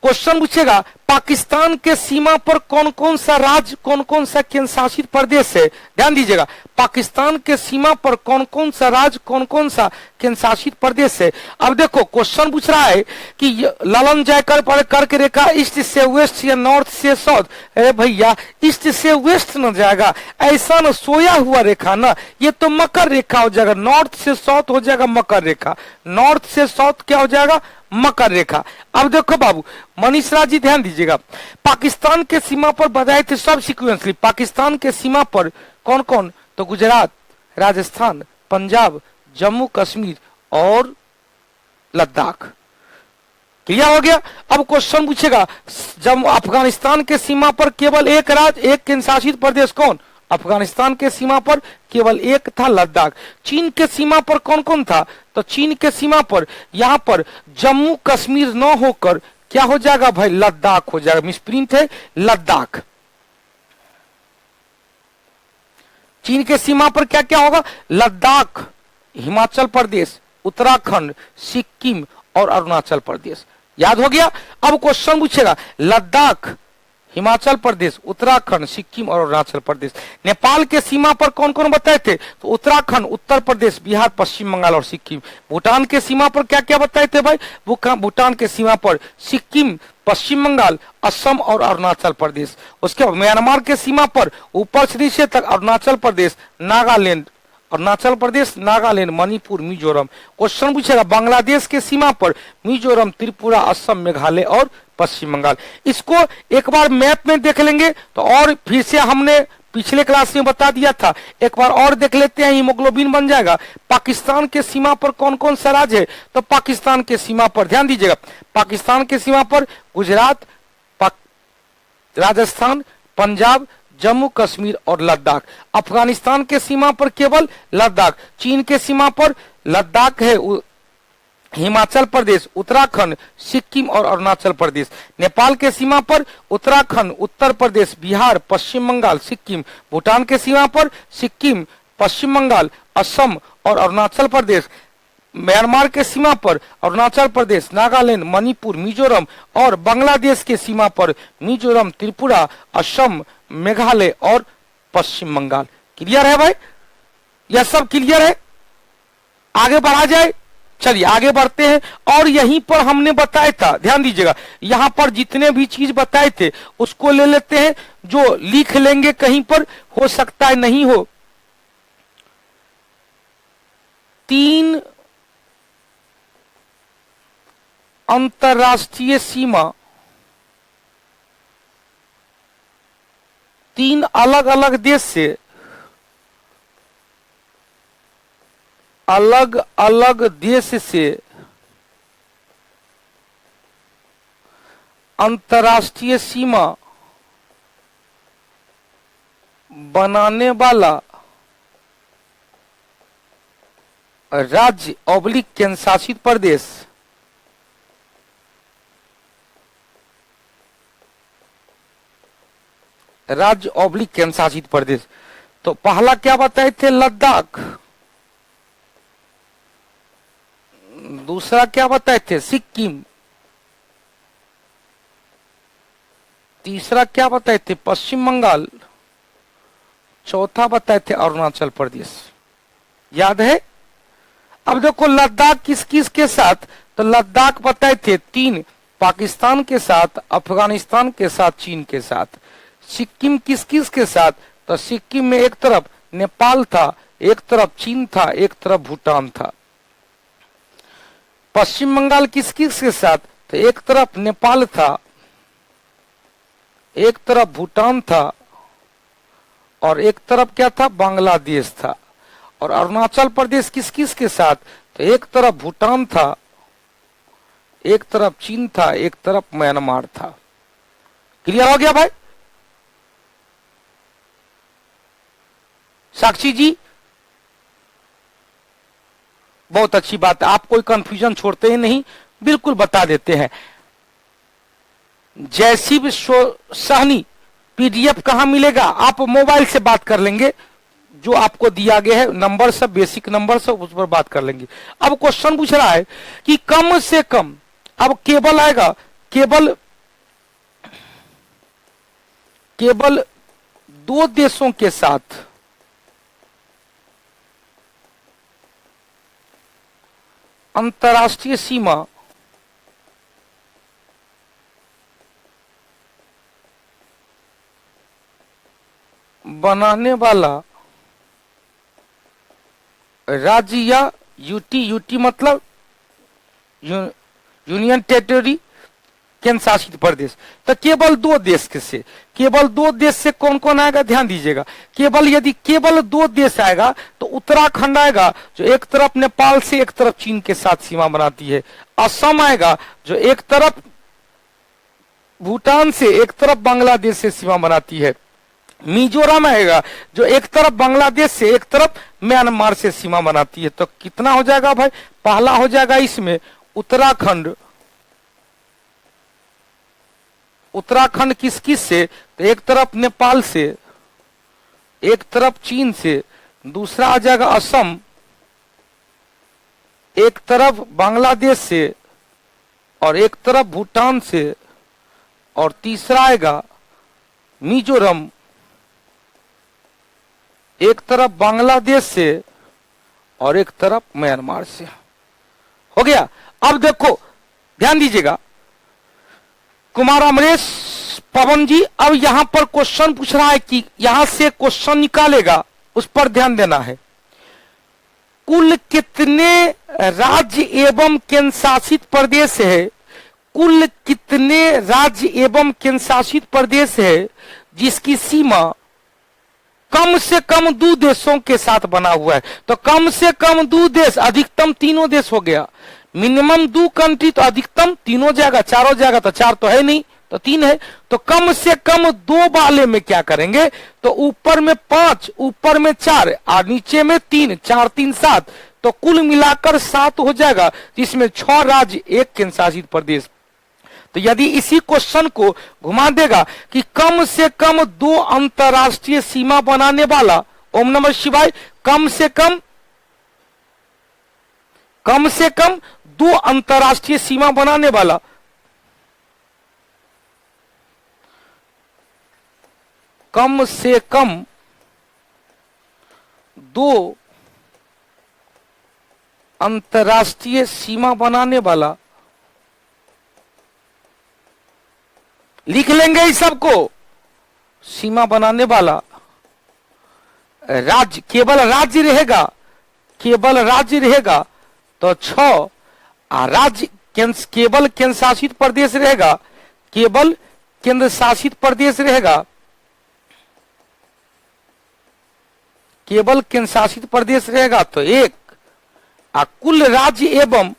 क्वेश्चन पूछेगा, पाकिस्तान के सीमा पर कौन कौन सा राज्य, कौन कौन सा केंद्र शासित प्रदेश है? ध्यान दीजिएगा, पाकिस्तान के सीमा पर कौन कौन सा राज्य, कौन कौन सा केंद्र शासित प्रदेश है। अब देखो क्वेश्चन पूछ रहा है कि ललन जयकर पर करके रेखा ईस्ट से वेस्ट या नॉर्थ से साउथ। अरे भैया, ईस्ट से वेस्ट न जाएगा, ऐसा न सोया हुआ रेखा ना, ये तो मकर रेखा हो जाएगा। नॉर्थ से साउथ हो जाएगा मकर रेखा, नॉर्थ से साउथ क्या हो जाएगा? मकर रेखा। अब देखो बाबू मनीष राज जी ध्यान दीजिएगा, पाकिस्तान के सीमा पर बताए थे सब सीक्वेंसली। पाकिस्तान के सीमा पर कौन कौन? तो गुजरात, राजस्थान, पंजाब, जम्मू कश्मीर और लद्दाख। क्लियर हो गया। अब क्वेश्चन पूछेगा, जब अफगानिस्तान के सीमा पर केवल एक राज्य, एक केंद्र शासित प्रदेश कौन? अफगानिस्तान के सीमा पर केवल एक था, लद्दाख। चीन के सीमा पर कौन कौन था? तो चीन के सीमा पर यहां पर जम्मू कश्मीर न होकर क्या हो जाएगा भाई? लद्दाख हो जाएगा। मिसप्रिंट है, लद्दाख। चीन के सीमा पर क्या क्या होगा? लद्दाख, हिमाचल प्रदेश, उत्तराखंड, सिक्किम और अरुणाचल प्रदेश। याद हो गया। अब क्वेश्चन पूछेगा, लद्दाख, हिमाचल प्रदेश, उत्तराखंड, सिक्किम और अरुणाचल प्रदेश। नेपाल के सीमा पर कौन कौन बताए थे? तो उत्तराखंड, उत्तर प्रदेश, बिहार, पश्चिम बंगाल और सिक्किम। भूटान के सीमा पर क्या क्या बताए थे भाई? भूटान के सीमा पर सिक्किम, पश्चिम बंगाल, असम और अरुणाचल प्रदेश। उसके बाद म्यांमार के सीमा पर ऊपर से नीचे तक अरुणाचल प्रदेश, नागालैंड, अरुणाचल प्रदेश, नागालैंड, मणिपुर, मिजोरम। क्वेश्चन पूछेगा, बांग्लादेश के सीमा पर मिजोरम, त्रिपुरा, असम, मेघालय और पश्चिम बंगाल। इसको एक बार मैप में देख लेंगे तो, और फिर से हमने पिछले क्लास में बता दिया था, एक बार और देख लेते हैं, हीमोग्लोबिन बन जाएगा। पाकिस्तान के सीमा पर कौन कौन सा राज्य है? तो पाकिस्तान के सीमा पर ध्यान दीजिएगा, पाकिस्तान के सीमा पर गुजरात, राजस्थान, पंजाब, जम्मू कश्मीर और लद्दाख। अफगानिस्तान के सीमा पर केवल लद्दाख। चीन के सीमा पर लद्दाख है, हिमाचल प्रदेश, उत्तराखंड, सिक्किम और अरुणाचल प्रदेश। नेपाल के सीमा पर उत्तराखंड, उत्तर प्रदेश, बिहार, पश्चिम बंगाल, सिक्किम। भूटान के सीमा पर सिक्किम, पश्चिम बंगाल, असम और अरुणाचल प्रदेश। म्यांमार के सीमा पर अरुणाचल प्रदेश, नागालैंड, मणिपुर, मिजोरम और बांग्लादेश के सीमा पर मिजोरम, त्रिपुरा, असम, मेघालय और पश्चिम बंगाल। क्लियर है भाई? यह सब क्लियर है। आगे बढ़ा जाए, चलिए आगे बढ़ते हैं। और यहीं पर हमने बताया था, ध्यान दीजिएगा, यहां पर जितने भी चीज बताए थे उसको ले लेते हैं, जो लिख लेंगे कहीं पर, हो सकता है नहीं हो। 3 अंतरराष्ट्रीय सीमा, 3 अलग अलग देश से अलग अलग देश से अंतरराष्ट्रीय सीमा बनाने वाला राज्य ऑब्लिक केंद्र शासित प्रदेश राज्य ऑब्लिक केंद्र शासित प्रदेश। तो पहला क्या बताए थे? लद्दाख। दूसरा क्या बताए थे? सिक्किम। तीसरा क्या बताए थे? पश्चिम बंगाल। चौथा बताए थे अरुणाचल प्रदेश। याद है? अब देखो लद्दाख किस किस के साथ, तो लद्दाख बताए थे 3, पाकिस्तान के साथ, अफगानिस्तान के साथ, चीन के साथ। सिक्किम किस किस के साथ, तो सिक्किम में एक तरफ नेपाल था, एक तरफ चीन था, एक तरफ भूटान था। पश्चिम बंगाल किस किस के साथ? तो एक तरफ नेपाल था, एक तरफ भूटान था और एक तरफ क्या था? बांग्लादेश था। और अरुणाचल प्रदेश किस किस के साथ? तो एक तरफ भूटान था, एक तरफ चीन था, एक तरफ म्यांमार था। क्लियर हो गया भाई? साक्षी जी बहुत अच्छी बात है, आप कोई कंफ्यूजन छोड़ते ही नहीं, बिल्कुल बता देते हैं। जैसी भी सहनी पीडीएफ कहां मिलेगा? आप मोबाइल से बात कर लेंगे, जो आपको दिया गया है नंबर सब, बेसिक नंबर सब, उस पर बात कर लेंगे। अब क्वेश्चन पूछ रहा है कि कम से कम, अब केबल आएगा, केवल दो देशों के साथ अंतर्राष्ट्रीय सीमा बनाने वाला राज्य या यूटी मतलब यूनियन टेरिटरी, केंद्र शासित प्रदेश, तो केवल दो देश के से, केवल दो देश से कौन कौन आएगा? ध्यान दीजिएगा, केवल यदि केवल दो देश आएगा तो उत्तराखंड आएगा, जो एक तरफ नेपाल से एक तरफ चीन के साथ सीमा बनाती है। असम आएगा, जो एक तरफ भूटान से एक तरफ बांग्लादेश से सीमा बनाती है। मिजोरम आएगा, जो एक तरफ बांग्लादेश से एक तरफ म्यांमार से सीमा बनाती है। तो कितना हो जाएगा भाई? पहला हो जाएगा इसमें उत्तराखंड, उत्तराखंड किस किस से? तो एक तरफ नेपाल से, एक तरफ चीन से, दूसरा आ जाएगा असम, एक तरफ बांग्लादेश से और एक तरफ भूटान से, और तीसरा आएगा मिजोरम, एक तरफ बांग्लादेश से और एक तरफ म्यांमार से। हो गया? अब देखो ध्यान दीजिएगा कुमार अमरेश पवन जी, अब यहां पर क्वेश्चन पूछ रहा है कि यहां से क्वेश्चन निकालेगा, उस पर ध्यान देना है। कुल कितने राज्य एवं केंद्र शासित प्रदेश है? कुल कितने राज्य एवं केंद्र शासित प्रदेश है जिसकी सीमा कम से कम दो देशों के साथ बना हुआ है? तो कम से कम दो देश, अधिकतम तीनों देश हो गया। मिनिमम 2 कंट्री, तो अधिकतम तीनों जाएगा, चारों जाएगा, तो 4 तो है नहीं, तो 3 है। तो कम से कम 2 वाले में क्या करेंगे? तो ऊपर में 5, ऊपर में 4 और नीचे में 3, 4 3 7, तो कुल मिलाकर 7 हो जाएगा, जिसमें 6 राज्य, 1 केंद्र शासित प्रदेश। तो यदि इसी क्वेश्चन को घुमा देगा कि कम से कम 2 अंतरराष्ट्रीय सीमा बनाने वाला, ओम नमः शिवाय, कम से कम 2 अंतरराष्ट्रीय सीमा बनाने वाला, कम से कम 2 अंतरराष्ट्रीय सीमा बनाने वाला, लिख लेंगे इस सबको, सीमा बनाने वाला राज्य, केवल राज्य रहेगा, केवल राज्य रहेगा तो 6, राज्य केवल केंद्र शासित प्रदेश रहेगा, केवल केंद्र शासित प्रदेश रहेगा, केवल केंद्र शासित प्रदेश रहेगा तो 1, कुल राज्य एवं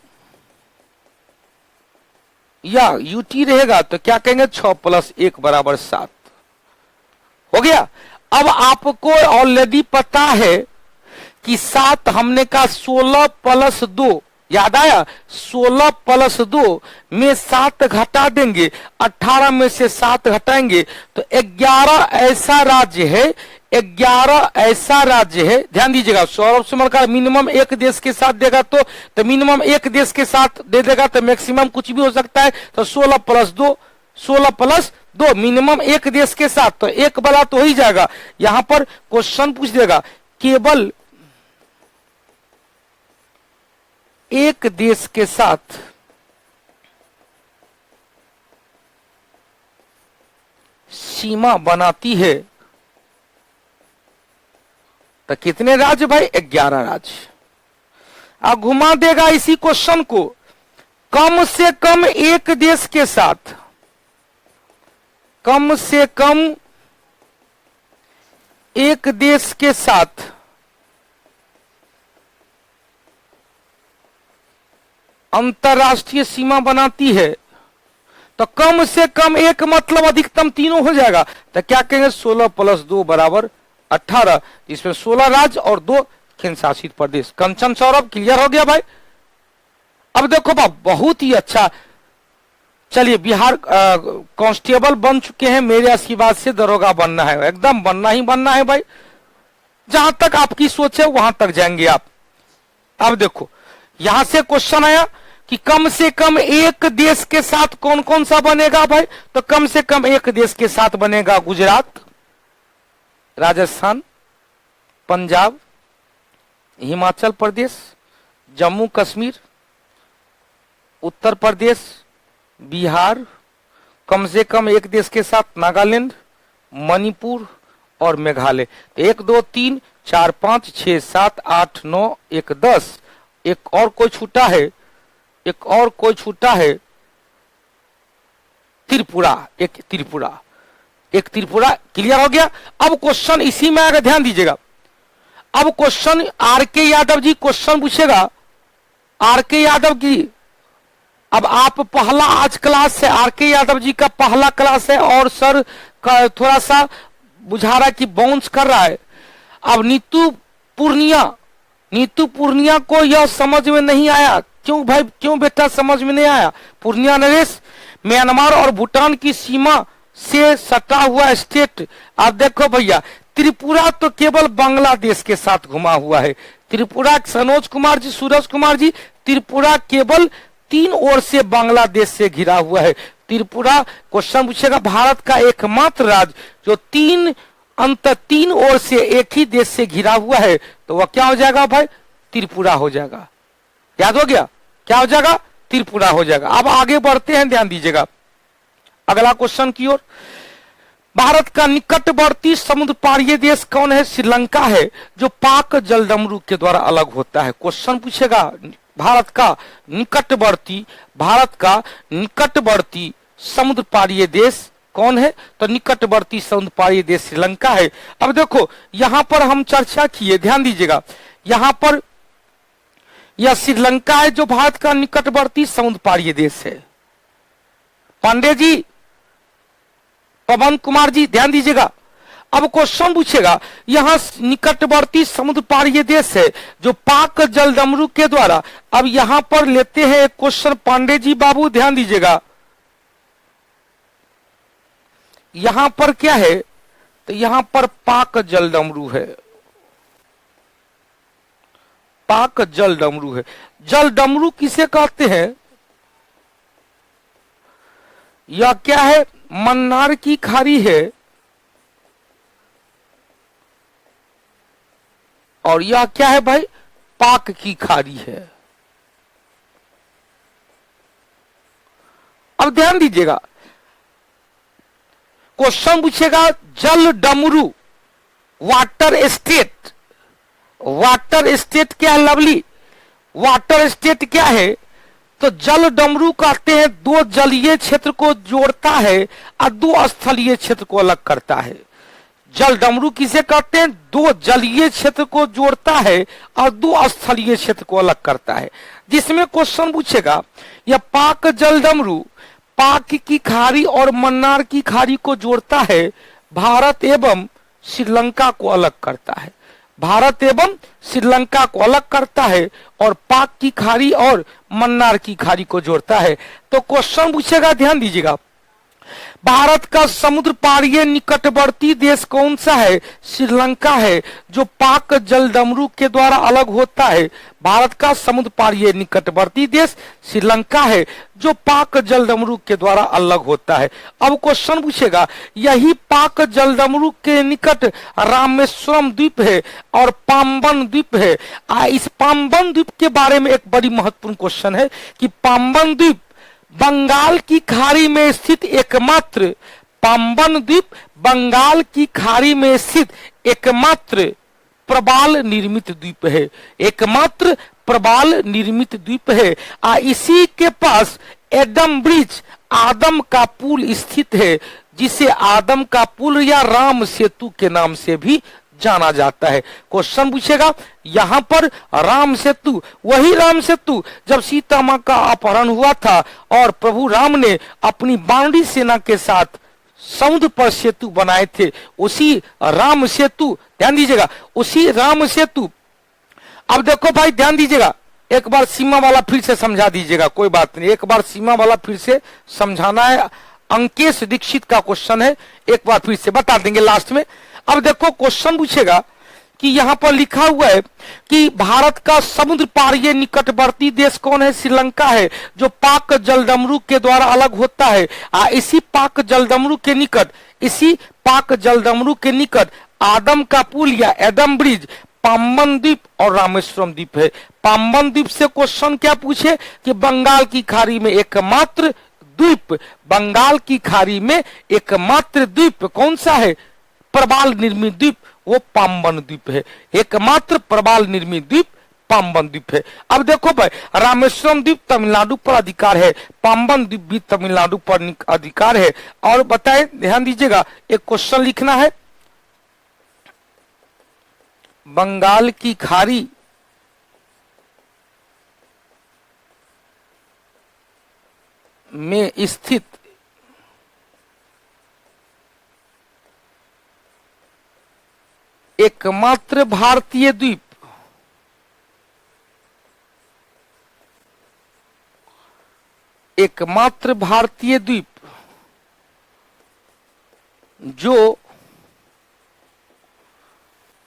या यूटी रहेगा तो क्या कहेंगे? 6 + 1 = 7। हो गया? अब आपको ऑलरेडी पता है कि 7 हमने कहा 16 + 2, याद आया? 16 + 2 में 7 घटा देंगे, 18 में से 7 घटाएंगे तो 11 ऐसा राज्य है, 11 ऐसा राज्य है। ध्यान दीजिएगा, सौरभ सुमन का मिनिमम 1 देश के साथ देगा तो मिनिमम 1 देश के साथ दे देगा, तो मैक्सिमम कुछ भी हो सकता है। तो 16 + 2 मिनिमम 1 देश के साथ, तो 1 वाला तो हो ही जाएगा। यहां पर क्वेश्चन पूछ देगा केवल 1 देश के साथ सीमा बनाती है तो कितने राज्य भाई? 11 राज्य। अब घुमा देगा इसी क्वेश्चन को, कम से कम एक देश के साथ, कम से कम एक देश के साथ अंतरराष्ट्रीय सीमा बनाती है, तो कम से कम एक मतलब अधिकतम तीनों हो जाएगा। तो क्या कहेंगे? 16 + 2 = 18, इसमें 16 राज्य और 2 केंद्र शासित प्रदेश। कंचन सौरभ क्लियर हो गया भाई? अब देखो बाप, बहुत ही अच्छा। चलिए, बिहार कांस्टेबल बन चुके हैं, मेरे आशीर्वाद से दरोगा बनना है, एकदम बनना ही बनना है भाई। जहां तक आपकी सोच है वहां तक जाएंगे आप। अब देखो, यहां से क्वेश्चन आया कि कम से कम एक देश के साथ कौन कौन सा बनेगा भाई? तो कम से कम एक देश के साथ बनेगा गुजरात, राजस्थान, पंजाब, हिमाचल प्रदेश, जम्मू कश्मीर, उत्तर प्रदेश, बिहार, कम से कम एक देश के साथ नागालैंड, मणिपुर और मेघालय। 1 2 3 4 5 6 7 8 9 1 10। एक और कोई छूटा है, एक और कोई छूटा है, त्रिपुरा। एक त्रिपुरा क्लियर हो गया। अब क्वेश्चन इसी में आगे ध्यान दीजिएगा। अब question R K. Yadav ji question पूछेगा, आर.के. यादव जी। अब आप पहला आज क्लास है, आर.के. यादव जी का पहला क्लास है और सर का थोड़ा सा बुझा रहा है कि बाउंस कर रहा है। अब नीतू पूर्णिया को यह समझ में नहीं आया। क्यों भाई, क्यों बेटा समझ में नहीं आया? पूर्णिया नरेश, म्यांमार और भूटान की सीमा से सटा हुआ स्टेट। आप देखो भैया, त्रिपुरा तो केवल बांग्लादेश के साथ घुमा हुआ है। त्रिपुरा, सनोज कुमार जी, सूरज कुमार जी, त्रिपुरा केवल 3 ओर से बांग्लादेश से घिरा हुआ है। त्रिपुरा क्वेश्चन पूछेगा, भारत का एकमात्र राज्य जो 3 ओर से एक ही देश से घिरा हुआ है, तो वह क्या हो जाएगा भाई? त्रिपुरा हो जाएगा। याद हो गया? क्या हो जाएगा? त्रिपुरा हो जाएगा। अब आगे बढ़ते हैं, ध्यान दीजिएगा अगला क्वेश्चन की ओर। भारत का निकटवर्ती समुद्र पारीय देश कौन है? श्रीलंका है, जो पाक जलडमरू के द्वारा अलग होता है। क्वेश्चन पूछेगा, भारत का निकटवर्ती समुद्र पारीय देश कौन है? तो निकटवर्ती समुद्र पारीय देश श्रीलंका है। अब देखो, यहां पर हम चर्चा किए, ध्यान दीजिएगा, यहां पर यह श्रीलंका है जो भारत का निकटवर्ती समुद्र पारीय देश है। पांडे जी, पवन कुमार जी, ध्यान दीजिएगा। अब क्वेश्चन पूछेगा, यहां निकटवर्ती समुद्र पारीय देश है जो पाक जलडमरू के द्वारा। अब यहां पर लेते हैं एक क्वेश्चन, पांडे जी बाबू ध्यान दीजिएगा। यहां पर क्या है? तो यहां पर पाक जलडमरू है, पाक जलडमरू है। जलडमरू किसे कहते हैं? यह क्या है? मन्नार की खाड़ी है, और यह क्या है भाई? पाक की खाड़ी है। अब ध्यान दीजिएगा, क्वेश्चन पूछेगा जलडमरू वाटर स्टेट। वाटर स्टेट क्या है लवली? वाटर स्टेट क्या है? तो जलडमरू कहते हैं 2 जलीय क्षेत्र को जोड़ता है और 2 स्थलीय क्षेत्र को अलग करता है। जलडमरू किसे कहते हैं? 2 जलीय क्षेत्र को जोड़ता है और 2 स्थलीय क्षेत्र को अलग करता है। जिसमें क्वेश्चन पूछेगा, यह पाक जलडमरू पाक की खाड़ी और मन्नार की खाड़ी को जोड़ता है, भारत एवं श्रीलंका को अलग करता है। भारत एवं श्रीलंका को अलग करता है और पाक की खाड़ी और मन्नार की खाड़ी को जोड़ता है। तो क्वेश्चन पूछेगा, ध्यान दीजिएगा, भारत का समुद्र पारीय निकटवर्ती देश कौन सा है? श्रीलंका है, जो पाक जलडमरू के द्वारा अलग होता है। भारत का समुद्र पारीय निकटवर्ती देश श्रीलंका है, जो पाक जलडमरू के द्वारा अलग होता है। अब क्वेश्चन पूछेगा, यही पाक जलडमरू के निकट रामेश्वरम द्वीप है और पाम्बन द्वीप है। इस पाम्बन द्वीप के बारे में एक बड़ी महत्वपूर्ण क्वेश्चन है कि पाम्बन द्वीप बंगाल की खाड़ी में स्थित एकमात्र, पाम्बन द्वीप बंगाल की खाड़ी में स्थित एकमात्र प्रबाल निर्मित द्वीप है, एकमात्र प्रबाल निर्मित द्वीप है। इसी के पास एडम ब्रिज, आदम का पुल स्थित है, जिसे आदम का पुल या राम सेतु के नाम से भी जाना जाता है। क्वेश्चन पूछेगा यहां पर राम सेतु, वही राम सेतु जब सीता मां का अपहरण हुआ था और प्रभु राम ने अपनी बानरी सेना के साथ समुद्र पर सेतु बनाए थे, उसी राम सेतु, ध्यान दीजिएगा, उसी राम सेतु। अब देखो भाई ध्यान दीजिएगा, एक बार सीमा वाला फिर से समझा दीजिएगा, कोई बात नहीं, एक बार सीमा वाला फिर से समझाना है। अंकेश दीक्षित का क्वेश्चन है, एक बार फिर से बता देंगे लास्ट में। अब देखो क्वेश्चन पूछेगा कि यहां पर लिखा हुआ है कि भारत का समुद्र पारीय निकटवर्ती देश कौन है? श्रीलंका है, जो पाक जलडमरू के द्वारा अलग होता है। इसी पाक जलडमरू के निकट, इसी पाक जलडमरू के निकट आदम का पुल या एडम ब्रिज, पाम्बन द्वीप और रामेश्वरम द्वीप है। पाम्बन द्वीप से क्वेश्चन क्या पूछे कि बंगाल की खाड़ी में एकमात्र द्वीप, बंगाल की खाड़ी में एकमात्र द्वीप कौन सा है? प्रबाल निर्मित द्वीप, वो पाम्बन द्वीप है, एकमात्र प्रबाल निर्मित द्वीप पाम्बन द्वीप है। अब देखो भाई, रामेश्वरम द्वीप तमिलनाडु पर अधिकार है, पाम्बन द्वीप भी तमिलनाडु पर अधिकार है। और बताएं, ध्यान दीजिएगा, एक क्वेश्चन लिखना है, बंगाल की खाड़ी में स्थित एकमात्र भारतीय द्वीप, एकमात्र भारतीय द्वीप जो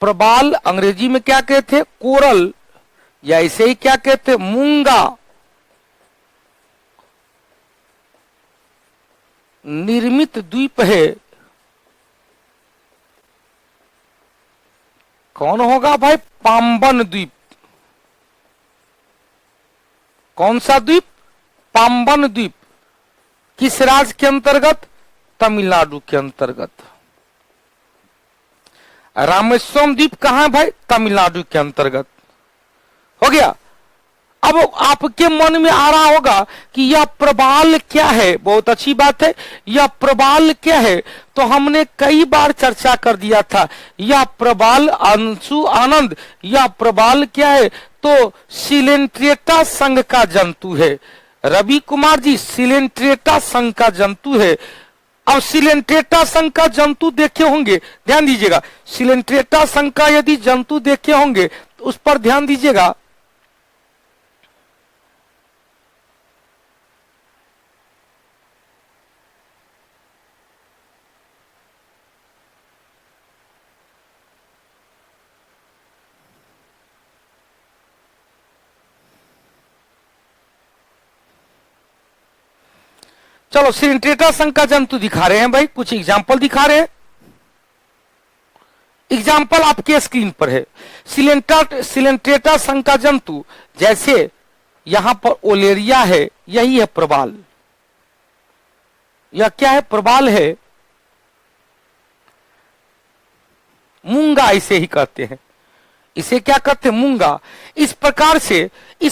प्रबाल, अंग्रेजी में क्या कहते हैं? कोरल, या इसे ही क्या कहते हैं? मूंगा निर्मित द्वीप है। कौन होगा भाई? पाम्बन द्वीप। कौन सा द्वीप? पाम्बन द्वीप। किस राज्य के अंतर्गत? तमिलनाडु के अंतर्गत। रामेश्वरम द्वीप कहां है भाई? तमिलनाडु के अंतर्गत। हो गया। अब आपके मन में आ रहा होगा कि यह प्रबाल क्या है? बहुत अच्छी बात है, यह प्रबाल क्या है? तो हमने कई बार चर्चा कर दिया था, यह प्रबाल, अंशु आनंद, यह प्रबाल क्या है? तो सिलेंट्रेटा संघ का जंतु है। रवि कुमार जी, सिलेंट्रेटा संघ का जंतु है। अब सिलेंट्रेटा संघ का जंतु देखे होंगे, ध्यान दीजिएगा, सिलेंट्रेटा संघ का यदि जंतु देखे होंगे तो उस पर ध्यान दीजिएगा। चलो सिलेंट्रेटा संघ का जंतु दिखा रहे हैं भाई, कुछ एग्जाम्पल दिखा रहे हैं। एग्जाम्पल आपके स्क्रीन पर है। सिलेंट्रेटा संघ का जंतु, जैसे यहां पर ओलेरिया है, यही है प्रबाल। यह क्या है? प्रबाल है। मूंगा इसे ही कहते हैं, इसे क्या कहते हैं? मूंगा। इस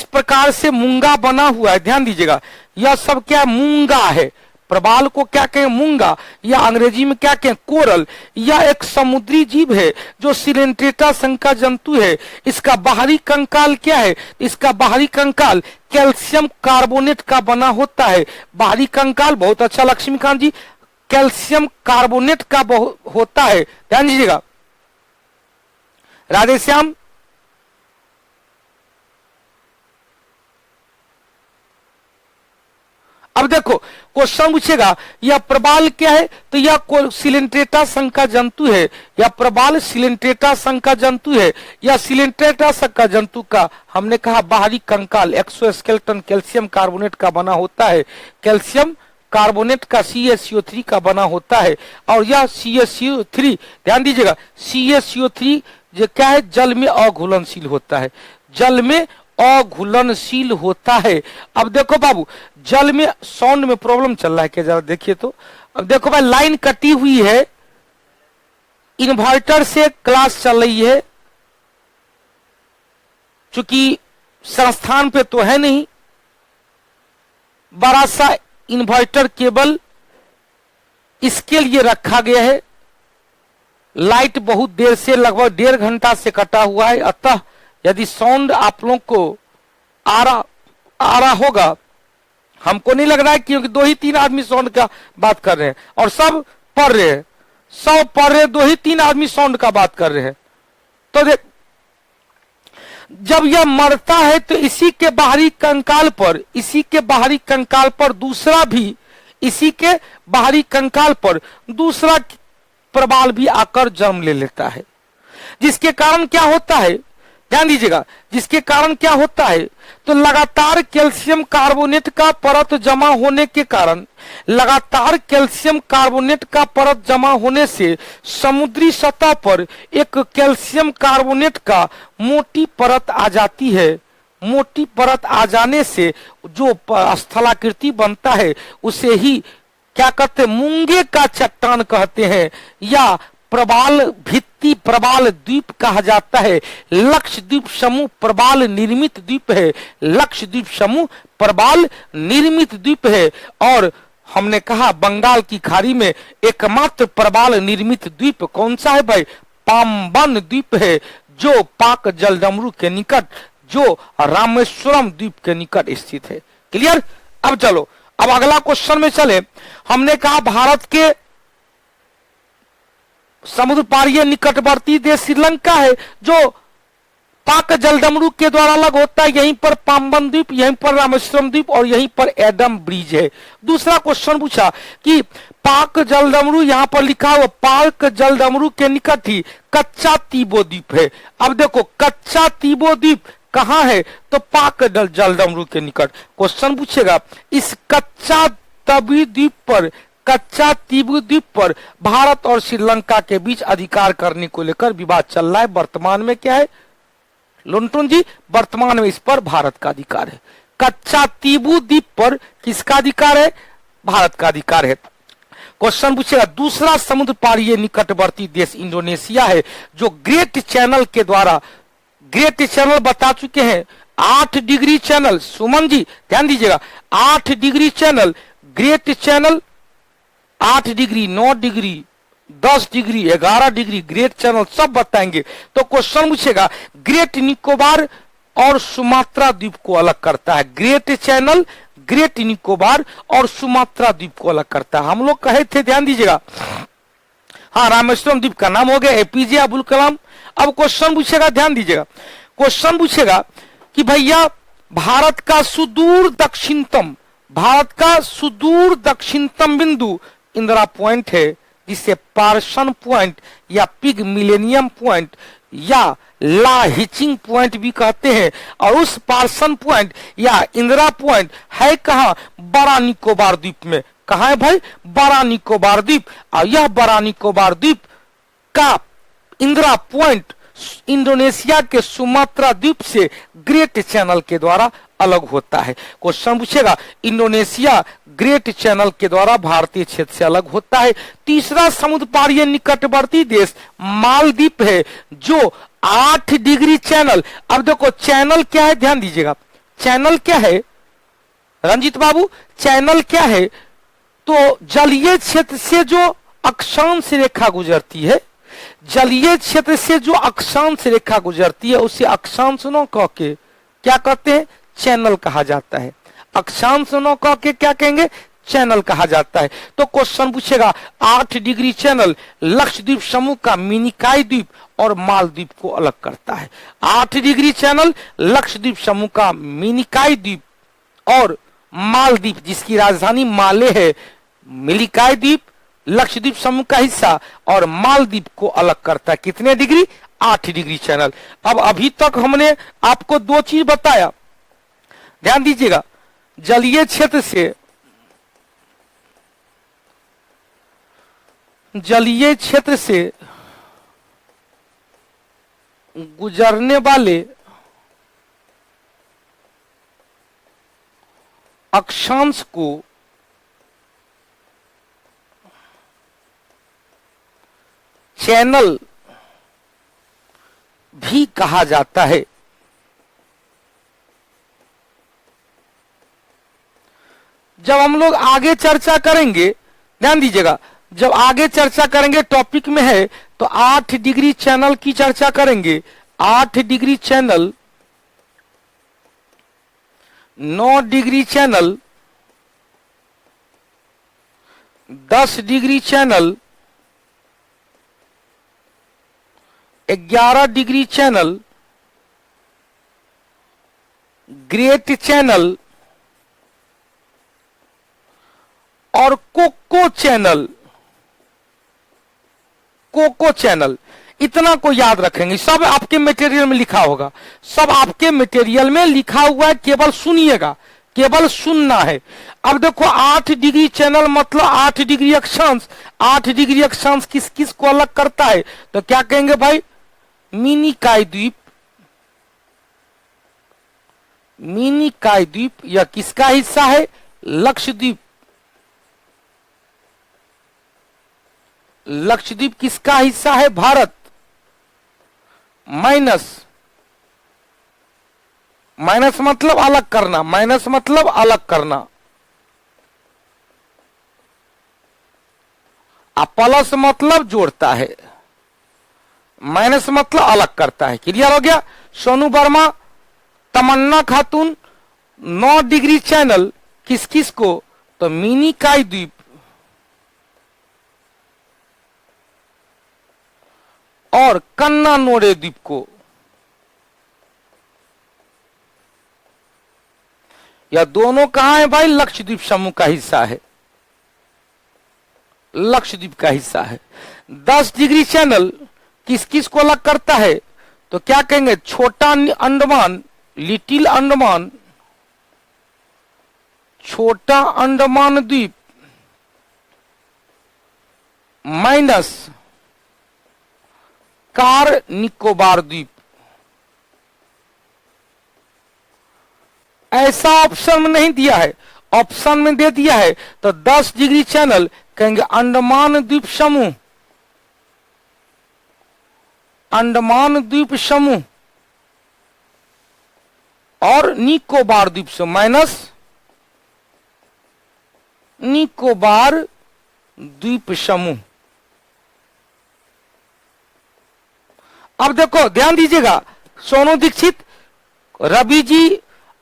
प्रकार से मूंगा बना हुआ है, ध्यान दीजिएगा, यह सब क्या है? मूंगा है। प्रबाल को क्या कहें? मूंगा, या अंग्रेजी में क्या कहें? कोरल। यह एक समुद्री जीव है जो सिलेंट्रेटा संघ का जंतु है। इसका बाहरी कंकाल क्या है? इसका बाहरी कंकाल कैल्शियम कार्बोनेट का बना होता है। बाहरी कंकाल, बहुत अच्छा लक्ष्मीकांत जी, कैल्शियम कार्बोनेट का होता है, ध्यान दीजिएगा। राधेश्याम, अब देखो क्वेश्चन पूछेगा यह प्रबाल क्या है? तो यह सिलेंट्रेटा संघ का जंतु है, या प्रबाल सिलेंट्रेटा संघ का जंतु है। या सिलेंट्रेटा संघ का जंतु का हमने कहा बाहरी कंकाल एक्सोस्केलेटन कैल्शियम कार्बोनेट का बना होता है, कैल्शियम कार्बोनेट का CaCO3 का बना होता है। और यह CaCO3, ध्यान दीजिएगा, CaCO3 जो क्या है? जल में अघुलनशील होता है, जल में अघुलनशील होता है। अब देखो बाबू, जल में साउंड में प्रॉब्लम चल रहा है क्या? जरा देखिए तो। अब देखो भाई, लाइन कटी हुई है, इन्वर्टर से क्लास चल रही है, चूंकि संस्थान पे तो है नहीं, बड़ा सा इन्वर्टर केबल इसके लिए रखा गया है। लाइट बहुत देर से, लगभग 1.5 घंटा से कटा हुआ है, अतः यदि साउंड आप लोग को आ रहा होगा, हमको नहीं लग रहा है, क्योंकि 2 ही 3 आदमी साउंड का बात कर रहे हैं और सब पढ़ रहे हैं, सब पढ़ रहे हैं, 2 ही 3 आदमी साउंड का बात कर रहे हैं। तो जब यह मरता है तो इसी के बाहरी कंकाल पर दूसरा भी, इसी के बाहरी कंकाल पर दूसरा प्रबाल भी आकर जन्म ले लेता है, जिसके कारण क्या होता है, ध्यान दीजिएगा, जिसके कारण क्या होता है, तो लगातार कैल्शियम कार्बोनेट का परत जमा होने के कारण, लगातार कैल्शियम कार्बोनेट का परत जमा होने से समुद्री सतह पर एक कैल्शियम कार्बोनेट का मोटी परत आ जाती है। मोटी परत आ जाने से जो स्थलाकृति बनता है उसे ही क्या कहते हैं, मूंगे का चट्टान कहते हैं, या प्रबाल भित्ति प्रबाल द्वीप कहा जाता है। लक्षद्वीप समूह प्रबाल निर्मित द्वीप है, लक्षद्वीप समूह प्रबाल निर्मित द्वीप है। और हमने कहा बंगाल की खाड़ी में एकमात्र प्रबाल निर्मित द्वीप कौन सा है भाई, पाम्बन द्वीप है, जो पाक जलडमरू के निकट, जो रामेश्वरम द्वीप के निकट स्थित है। क्लियर। अब चलो, अब अगला क्वेश्चन में चले। हमने कहा भारत के समुद्र पारीय निकटवर्ती देश श्रीलंका है, जो पाक जलडमरू के द्वारा अलग होता है। यहीं पर पाम्बन द्वीप, यहीं पर रामेश्वरम द्वीप और यहीं पर एडम ब्रिज है। दूसरा क्वेश्चन पूछा कि पाक जलडमरू, यहां पर लिखा हुआ पाक जलडमरू के निकट ही कच्चा तीबो द्वीप है। अब देखो कच्चा तीबो द्वीप कहां है, तो पाक जलडमरू के निकट। क्वेश्चन पूछेगा इस कच्चा तबी द्वीप पर, कच्चा तीबू द्वीप पर भारत और श्रीलंका के बीच अधिकार करने को लेकर विवाद चल रहा है। वर्तमान में क्या है लुंटुन जी, वर्तमान में इस पर भारत का अधिकार है। कच्चा तीबू द्वीप पर किसका अधिकार है, भारत का अधिकार है। क्वेश्चन पूछेगा दूसरा समुद्र पारीय निकटवर्ती देश इंडोनेशिया है, जो ग्रेट चैनल के द्वारा, ग्रेट चैनल बता चुके हैं, 8 डिग्री चैनल, सुमन जी ध्यान दीजिएगा, 8 degree channel, great channel 8 degree, 9 degree, 10 degree, 11 degree, great channel सब बताएंगे। तो क्वेश्चन पूछेगा ग्रेट निकोबार और सुमात्रा द्वीप को अलग करता है। ग्रेट चैनल ग्रेट निकोबार और सुमात्रा द्वीप को अलग करता है। हम लोग कहे थे, ध्यान दीजिएगा, हाँ रामेश्वरम द्वीप का नाम हो गया एपीजे अब्दुल कलाम। अब क्वेश्चन पूछेगा, ध्यान दीजिएगा, क्वेश्चन पूछेगा कि भैया भारत का सुदूर दक्षिणतम, भारत का सुदूर दक्षिणतम बिंदु इंदिरा पॉइंट है, जिसे पार्सन पॉइंट या पिग मिलेनियम पॉइंट या ला हिचिंग पॉइंट भी कहते हैं। और उस पार्सन पॉइंट या इंदिरा पॉइंट है कहां, बड़ा निकोबार द्वीप में। कहां है भाई, बड़ा निकोबार द्वीप। और यह बड़ा निकोबार द्वीप का इंदिरा पॉइंट इंडोनेशिया के सुमात्रा द्वीप से ग्रेट चैनल के द्वारा अलग होता है। क्वेश्चन पूछेगा इंडोनेशिया ग्रेट चैनल के द्वारा भारतीय क्षेत्र से अलग होता है। तीसरा समुद्र पारीय निकटवर्ती देश मालदीव है, जो 8 डिग्री चैनल। अब देखो चैनल क्या है, ध्यान दीजिएगा, चैनल क्या है रंजीत बाबू, चैनल क्या है, तो जलीय क्षेत्र से जो अक्षांश रेखा गुजरती है, जलीय क्षेत्र से जो अक्षांश रेखा गुजरती है उसे अक्षांश न कह के क्या कहते हैं, चैनल कहा जाता है। अक्षांश न कह के क्या कहेंगे, चैनल कहा जाता है। तो क्वेश्चन पूछेगा 8 डिग्री चैनल लक्षद्वीप समूह का मिनिकाई द्वीप और मालदीव को अलग करता है। 8 डिग्री चैनल लक्षद्वीप समूह का मिनिकाई द्वीप और मालदीव, जिसकी राजधानी माले है, मिनिकाई द्वीप लक्षद्वीप समूह का हिस्सा और मालदीव को अलग करता है। कितने डिग्री, 8 डिग्री चैनल। अब अभी तक हमने आपको 2 चीज बताया, ध्यान दीजिएगा, जलीय क्षेत्र से, जलीय क्षेत्र से गुजरने वाले अक्षांश को चैनल भी कहा जाता है। जब हम लोग आगे चर्चा करेंगे, ध्यान दीजिएगा, जब आगे चर्चा करेंगे टॉपिक में है तो 8 डिग्री चैनल की चर्चा करेंगे। 8 degree channel, 9 degree channel, 10 degree channel, 11 degree channel, great channel और कोको चैनल। कोको चैनल, इतना को याद रखेंगे, सब आपके मटेरियल में लिखा होगा, सब आपके मटेरियल में लिखा हुआ है, केवल सुनिएगा, केवल सुनना है। अब देखो 8 डिग्री चैनल मतलब 8 डिग्री अक्षांश। 8 डिग्री अक्षांश किस किस को अलग करता है? तो क्या कहेंगे भाई? मिनिकॉय द्वीप। मिनिकॉय द्वीप यह किसका हिस्सा है? लक्षद्वीप। लक्षद्वीप किसका हिस्सा है? भारत। माइनस, माइनस मतलब अलग करना, माइनस मतलब अलग करना, प्लस मतलब जोड़ता है, माइनस मतलब अलग करता है। क्लियर हो गया? सोनू वर्मा, तमन्ना खातून, 9 डिग्री चैनल किस किस को? तो मिनिकॉय द्वीप और कन्ना नोरे द्वीप को। यह दोनों कहां है भाई? लक्षद्वीप समूह का हिस्सा है, लक्षद्वीप का हिस्सा है। 10 डिग्री चैनल किस किस को अलग करता है? तो क्या कहेंगे? छोटा अंडमान, लिटिल अंडमान, छोटा अंडमान द्वीप माइनस कार निकोबार द्वीप। ऐसा ऑप्शन में नहीं दिया है, ऑप्शन में दे दिया है। तो 10 डिग्री चैनल कहेंगे अंडमान द्वीप समूह, अंडमान द्वीप समूह और निकोबार द्वीप समूह माइनस निकोबार द्वीप समूह। अब देखो ध्यान दीजिएगा, सोनू दीक्षित, रवि जी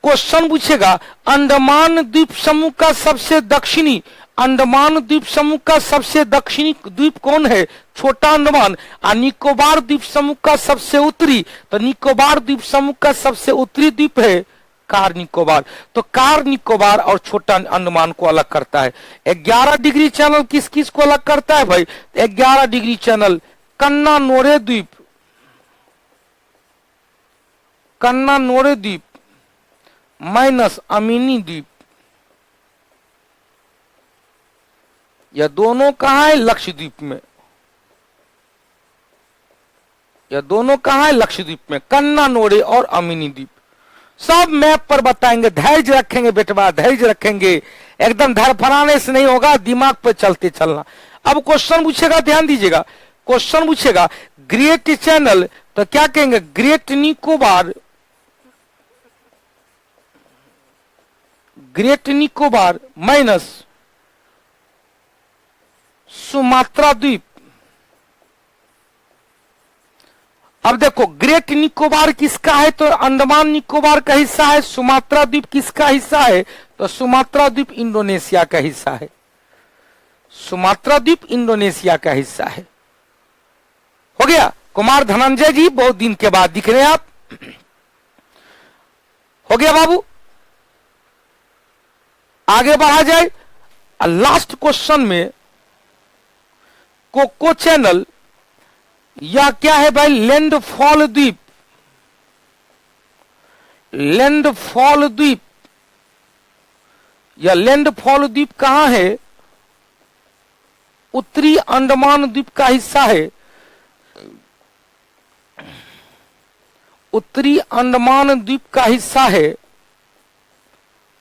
क्वेश्चन पूछेगा, अंडमान द्वीप समूह का सबसे दक्षिणी, अंडमान द्वीप समूह का सबसे दक्षिणी द्वीप कौन है? छोटा अंडमान। और निकोबार द्वीप समूह का सबसे उत्तरी, तो निकोबार द्वीप समूह का सबसे उत्तरी द्वीप है कार निकोबार। तो कार निकोबार और छोटा अंडमान को अलग करता है। 11 डिग्री चैनल किस किस को अलग करता है भाई? 11 डिग्री चैनल कन्ना नोरे द्वीप, कन्ना नोरे द्वीप माइनस अमीनी द्वीप। यह दोनों कहां है? लक्षद्वीप में। यह दोनों कहां है? लक्षद्वीप में, कन्ना नोरे और अमीनी द्वीप। सब मैप पर बताएंगे, धैर्य रखेंगे बेटवा, धैर्य रखेंगे, एकदम धड़फड़ाने से नहीं होगा, दिमाग पर चलते चलना। अब क्वेश्चन पूछेगा, ध्यान दीजिएगा, क्वेश्चन पूछेगा ग्रेट चैनल, तो क्या कहेंगे? Great Nicobar, great Nicobar minus Sumatra द्वीप। अब देखो ग्रेट निकोबार किसका है? तो अंडमान निकोबार का हिस्सा है। सुमात्रा द्वीप किसका हिस्सा है? तो सुमात्रा द्वीप इंडोनेशिया का हिस्सा है। सुमात्रा द्वीप इंडोनेशिया का हिस्सा है। हो गया? कुमार धनंजय जी, बहुत दिन के बाद दिख रहे हैं आप। हो गया बाबू? आगे बढ़ा जाए। लास्ट क्वेश्चन में कोको चैनल या क्या है भाई? लैंडफॉल द्वीप, लैंडफॉल द्वीप। या लैंडफॉल द्वीप कहां है? उत्तरी अंडमान द्वीप का हिस्सा है। उत्तरी अंडमान द्वीप का हिस्सा है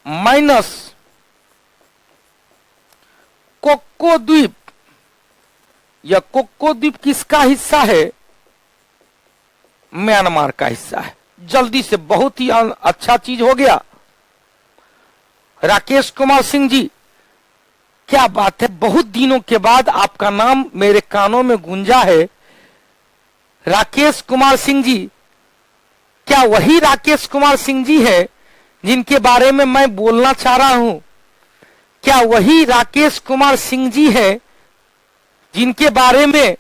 माइनस कोको द्वीप। या कोको द्वीप किसका हिस्सा है? म्यांमार का हिस्सा है। जल्दी से, बहुत ही अच्छा चीज हो गया। राकेश कुमार सिंह जी, क्या बात है, बहुत दिनों के बाद आपका नाम मेरे कानों में गूंजा है। राकेश कुमार सिंह जी, क्या वही राकेश कुमार सिंह जी है जिनके बारे में मैं बोलना चाह रहा हूं? क्या वही राकेश कुमार सिंह जी है जिनके बारे में,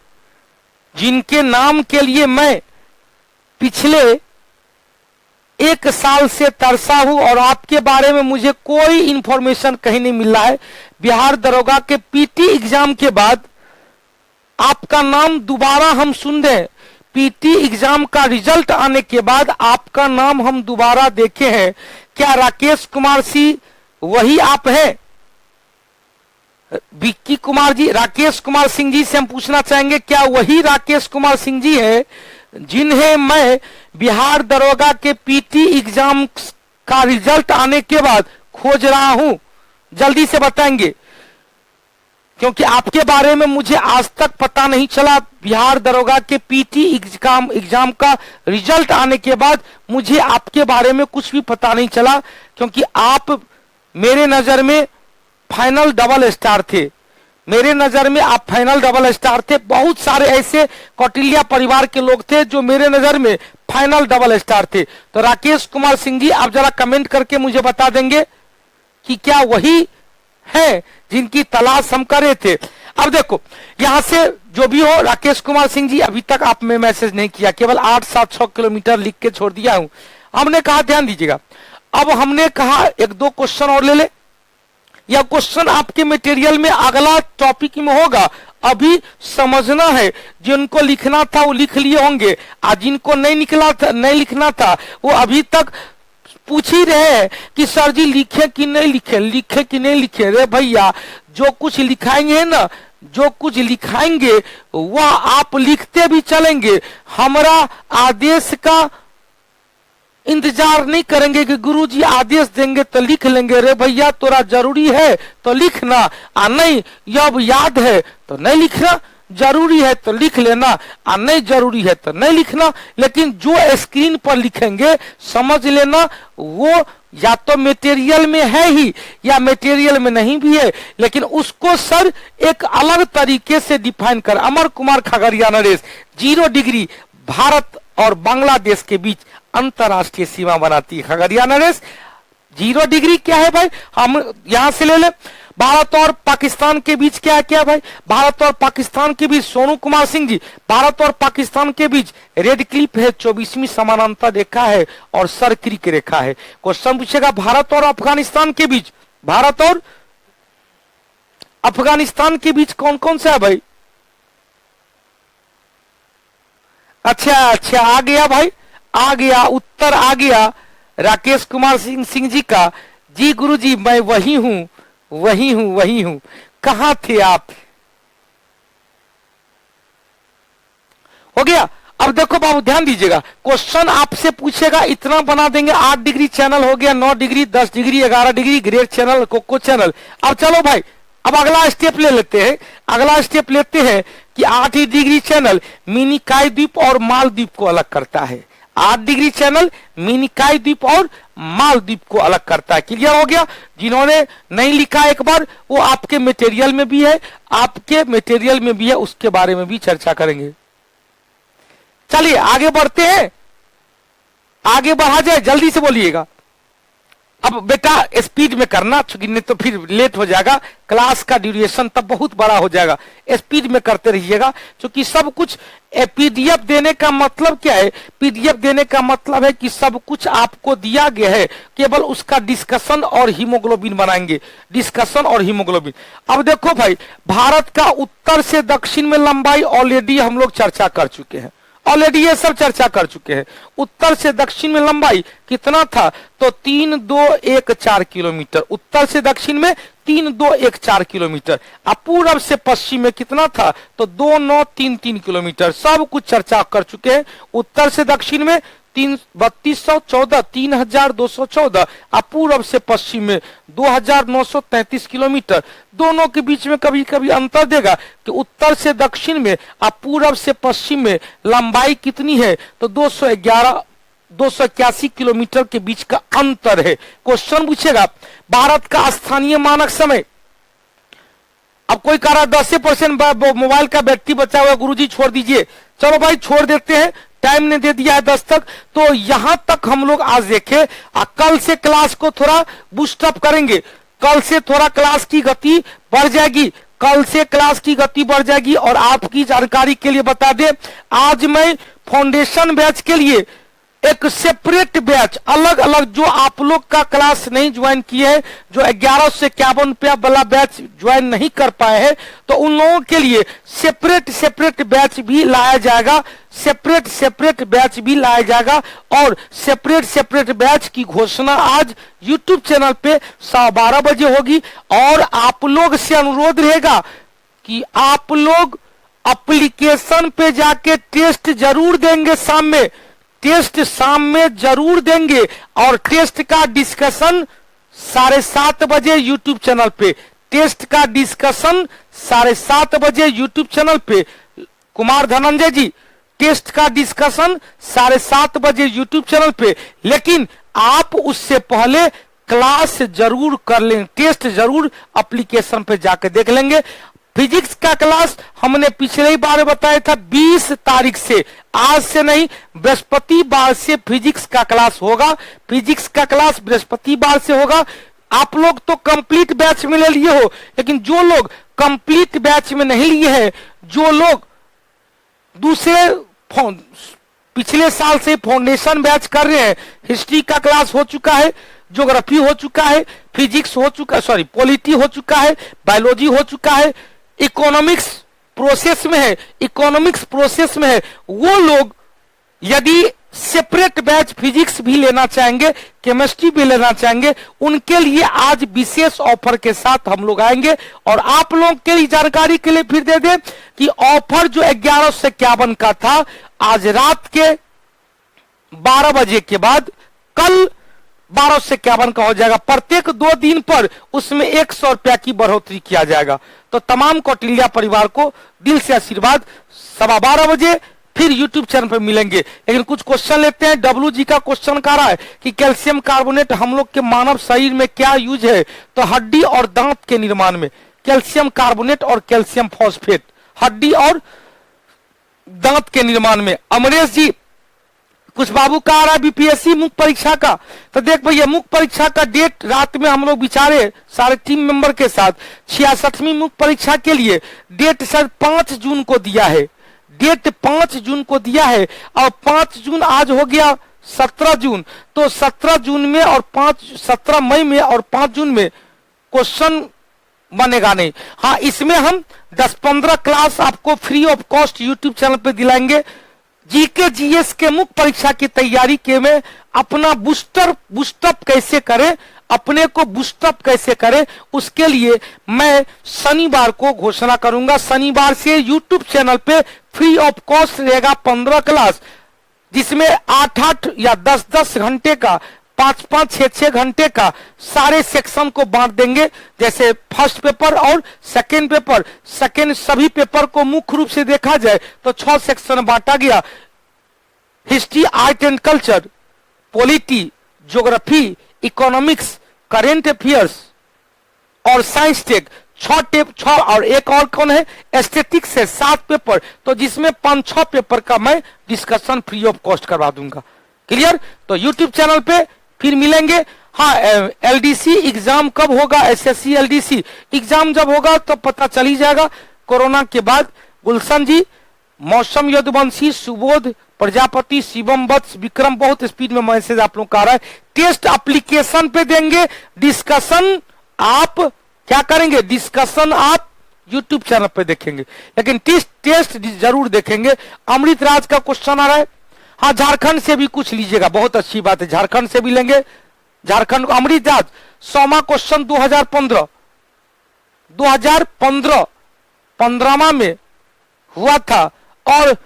जिनके नाम के लिए मैं पिछले 1 साल से तरसा हूं और आपके बारे में मुझे कोई इंफॉर्मेशन कहीं नहीं मिल रहा है? बिहार दरोगा के पीटी एग्जाम के बाद आपका नाम दोबारा हम सुन रहे हैं। पीटी एग्जाम का रिजल्ट आने के बाद आपका नाम हम दोबारा देखे हैं। क्या राकेश कुमार सिंह वही आप हैं? विक्की कुमार जी, राकेश कुमार सिंह जी से हम पूछना चाहेंगे, क्या वही राकेश कुमार सिंह जी है जिन्हें मैं बिहार दरोगा के पीटी एग्जाम का रिजल्ट आने के बाद खोज रहा हूं? जल्दी से बताएंगे, क्योंकि आपके बारे में मुझे आज तक पता नहीं चला। बिहार दरोगा के पीटी एग्जाम का रिजल्ट आने के बाद मुझे आपके बारे में कुछ भी पता नहीं चला, क्योंकि आप मेरे नजर में फाइनल डबल स्टार थे। मेरे नजर में आप फाइनल डबल स्टार थे। बहुत सारे ऐसे कौटिल्य परिवार के लोग थे जो मेरे नजर में फाइनल डबल स्टार थे। तो राकेश कुमार सिंह जी, आप जरा कमेंट करके मुझे बता देंगे कि क्या वही है जिनकी तलाश हम कर रहे थे? अब देखो, यहां से जो भी हो, राकेश कुमार सिंह जी, अभी तक आपने मैसेज नहीं किया, केवल 876 किलोमीटर लिख के छोड़ दिया हूं। हमने कहा, ध्यान दीजिएगा, अब हमने कहा 1-2 क्वेश्चन और ले ले। यह क्वेश्चन आपके मटेरियल में अगला टॉपिक में होगा। अभी समझना है, जिनको लिखना था वो लिख लिए होंगे, आज जिनको नहीं निकला था, नहीं लिखना था, वो अभी तक पूछ ही रहे हैं कि सर जी लिखे कि नहीं लिखे, लिखे कि नहीं लिखे। रे भैया, जो कुछ लिखाएंगे ना, जो कुछ लिखाएंगे वह आप लिखते भी चलेंगे। हमारा आदेश का इंतजार नहीं करेंगे कि गुरुजी आदेश देंगे तो लिख लेंगे। रे भैया, तोरा जरूरी है तो लिखना, आ नहीं अब याद है तो नहीं लिखना, जरूरी है तो लिख लेना, आ नहीं जरूरी है तो नहीं लिखना। लेकिन जो स्क्रीन पर लिखेंगे समझ लेना वो या तो मटेरियल में है ही या मटेरियल में नहीं भी है, लेकिन उसको सर एक अलग तरीके से डिफाइन कर। अमर कुमार खगड़िया नरेश, 0 डिग्री भारत और बांग्लादेश के बीच अंतरराष्ट्रीय सीमा बनाती है। खगड़िया नरेश, 0 डिग्री क्या है भाई? हम यहां से ले ले। भारत और पाकिस्तान के बीच क्या है, क्या भाई? भारत और पाकिस्तान के बीच, सोनू कुमार सिंह जी, भारत और पाकिस्तान के बीच रेड क्लिप है, 24वीं समानांतर रेखा है और सर्कल रेखा है। क्वेश्चन पूछेगा भारत और अफगानिस्तान के बीच, भारत और अफगानिस्तान के बीच कौन कौन सा है भाई? अच्छा, आ गया भाई, आ गया, उत्तर आ गया राकेश कुमार सिंह जी का। जी गुरुजी, मैं वही हूं, वही हूं, वही हूं। कहां थे आप? हो गया। अब देखो बाबू, ध्यान दीजिएगा, क्वेश्चन आपसे पूछेगा, इतना बना देंगे। 8 डिग्री चैनल हो गया, 9 degree, 10 degree, 11 degree, grade channel, Coco Chanel. अब चलो भाई, अब अगला स्टेप ले लेते हैं। अगला स्टेप लेते हैं कि 8 डिग्री चैनल मिनिकॉय द्वीप और मालदीव को अलग करता है। 8 डिग्री चैनल मिनिकॉय द्वीप और मालदीव को अलग करता है। क्लियर हो गया? जिन्होंने नहीं लिखा एक बार, वो आपके मटेरियल में भी है, आपके मटेरियल में भी है, उसके बारे में भी चर्चा करेंगे। चलिए आगे बढ़ते हैं, आगे बढ़ा जाए, जल्दी से बोलिएगा। अब बेटा स्पीड में करना, चूंकि नहीं तो फिर लेट हो जाएगा, क्लास का ड्यूरेशन तब बहुत बड़ा हो जाएगा। स्पीड में करते रहिएगा, क्योंकि सब कुछ पीडीएफ देने का मतलब क्या है? पीडीएफ देने का मतलब है कि सब कुछ आपको दिया गया है, केवल उसका डिस्कशन और हीमोग्लोबिन बनाएंगे, डिस्कशन और हीमोग्लोबिन। अब देखो भाई, भारत का उत्तर से दक्षिण में लंबाई ऑलरेडी हम लोग चर्चा कर चुके हैं, ऑलरेडी ये सब चर्चा कर चुके हैं। उत्तर से दक्षिण में लंबाई कितना था? तो 3214 किलोमीटर। उत्तर से दक्षिण में 3214 किलोमीटर। अब पूरब से पश्चिम में कितना था? तो 2933 किलोमीटर। सब कुछ चर्चा कर चुके हैं। उत्तर से दक्षिण में 3214, 3214, और पूरब से पश्चिम में 2933 किलोमीटर। दोनों के बीच में कभी कभी अंतर देगा कि उत्तर से दक्षिण में और पूरब से पश्चिम में लंबाई कितनी है? तो 211 281 किलोमीटर के बीच का अंतर है। क्वेश्चन पूछेगा भारत का स्थानीय मानक समय। अब कोई कह रहा है 10% मोबाइल का बैटरी बचा हुआ, गुरुजी छोड़ दीजिए। चलो भाई छोड़ देते हैं, टाइम ने दे दिया है 10 तक। तो यहां तक हम लोग आज देखें, कल से क्लास को थोड़ा बूस्टअप करेंगे। कल से थोड़ा क्लास की गति बढ़ जाएगी, कल से क्लास की गति बढ़ जाएगी। और आपकी जानकारी के लिए बता दें, आज मैं फाउंडेशन बैच के लिए एक सेपरेट बैच अलग अलग, जो आप लोग का क्लास नहीं ज्वाइन किए हैं, जो 11 से 51 रुपया वाला बैच ज्वाइन नहीं कर पाए हैं, तो उन लोगों के लिए सेपरेट बैच भी लाया जाएगा, सेपरेट बैच भी लाया जाएगा। और सेपरेट बैच की घोषणा आज YouTube चैनल पे 12:15 बजे होगी। और आप लोग से अनुरोध रहेगा कि आप लोग एप्लीकेशन पे जाके टेस्ट जरूर देंगे, टेस्ट शाम में जरूर देंगे। और टेस्ट का डिस्कशन 7:30 बजे YouTube चैनल पे, टेस्ट का डिस्कशन 7:30 बजे YouTube चैनल पे। कुमार धनंजय जी, टेस्ट का डिस्कशन 7:30 बजे YouTube चैनल पे। लेकिन आप उससे पहले क्लास जरूर कर लें, टेस्ट जरूर एप्लीकेशन पे जाकर देख लेंगे। फिजिक्स का क्लास हमने पिछले ही बार बताया था 20 तारीख से, आज से नहीं बृहस्पतिवार से फिजिक्स का क्लास होगा। फिजिक्स का क्लास बृहस्पतिवार से होगा। आप लोग तो कंप्लीट बैच में ले लिए हो, लेकिन जो लोग कंप्लीट बैच में नहीं लिए हैं, जो लोग दूसरे पिछले साल से फाउंडेशन बैच कर रहे हैं, हिस्ट्री का क्लास हो चुका है, ज्योग्राफी हो चुका है, फिजिक्स हो चुका, सॉरी पॉलिटी हो चुका है, बायोलॉजी हो चुका है, इकोनॉमिक्स प्रोसेस में है, वो लोग यदि सेपरेट बैच फिजिक्स भी लेना चाहेंगे, केमिस्ट्री भी लेना चाहेंगे, उनके लिए आज विशेष ऑफर के साथ हम लोग आएंगे। और आप लोगों के लिए जानकारी के लिए फिर दे दें कि ऑफर जो 11 से 51 का था, आज रात के 12 बजे के बाद कल 12 से 51 का हो जाएगा। प्रत्येक 2 दिन पर उसमें 100 रुपया की बढ़ोतरी किया जाएगा। तो तमाम कौटिल्या परिवार को दिल से आशीर्वाद। 12:15 बजे फिर YouTube चैनल पर मिलेंगे। लेकिन कुछ क्वेश्चन लेते हैं। डब्लू जी का क्वेश्चन कर रहा है कि कैल्शियम कार्बोनेट हम लोग के मानव शरीर में क्या यूज है? तो हड्डी और दांत के निर्माण में कैल्शियम कार्बोनेट और कैल्शियम फॉस्फेट, हड्डी और दांत के निर्माण में। अमरेश जी, कुछ बाबू का आ रहा है बीपीएससी मुख्य परीक्षा का। तो देख भैया, मुख्य परीक्षा का डेट रात में हम लोग विचारे सारे टीम मेंबर के साथ। 66वीं मुख्य परीक्षा के लिए डेट सर 5 जून को दिया है, डेट 5 जून को दिया है। और 5 जून आज हो गया 17 जून, तो 17 जून में और 17 मई में और 5 जून में क्वेश्चन बनेगा नहीं। हाँ, इसमें हम 10-15 क्लास आपको free of cost YouTube channel पे दिलाएंगे। जीके जीएस के मुख्य परीक्षा की तैयारी के में अपना बूस्टअप कैसे करें, अपने को बूस्टअप कैसे करें, उसके लिए मैं शनिवार को घोषणा करूंगा। शनिवार से यूट्यूब चैनल पे फ्री ऑफ कॉस्ट रहेगा 15 क्लास, जिसमें 8-8 या 10-10 घंटे का, 5-5, 6-6 घंटे का सारे सेक्शन को बांट देंगे। जैसे फर्स्ट पेपर और सेकेंड पेपर, सभी पेपर को मुख्य रूप से देखा जाए तो 6 सेक्शन बांटा गया। History, art and culture, polity, geography, economics, current affairs और साइंस टेक 6 और एक और कौन है, एस्थेटिक्स है 7 पेपर। तो जिसमें 5-6 पेपर का मैं डिस्कशन फ्री ऑफ कॉस्ट करवा दूंगा। क्लियर? तो यूट्यूब चैनल पे फिर मिलेंगे। हाँ, एलडीसी एग्जाम कब होगा? एसएससी एलडीसी एग्जाम जब होगा तो पता चल ही जाएगा कोरोना के बाद। गुलशन जी, मौसम यदुवंशी, सुबोध प्रजापति, शिवम वत्स, विक्रम, बहुत स्पीड में मैसेज आप लोग का आ रहा है। टेस्ट एप्लीकेशन पे देंगे, डिस्कशन आप क्या करेंगे? डिस्कशन आप यूट्यूब चैनल पे देखेंगे, लेकिन टेस्ट जरूर देखेंगे। अमृत राज का क्वेश्चन आ रहा है। हाँ, झारखंड से भी कुछ लीजिएगा, बहुत अच्छी बात है, झारखंड से भी लेंगे। झारखंड अमृत राज, 100वां क्वेश्चन 2015 में हुआ था और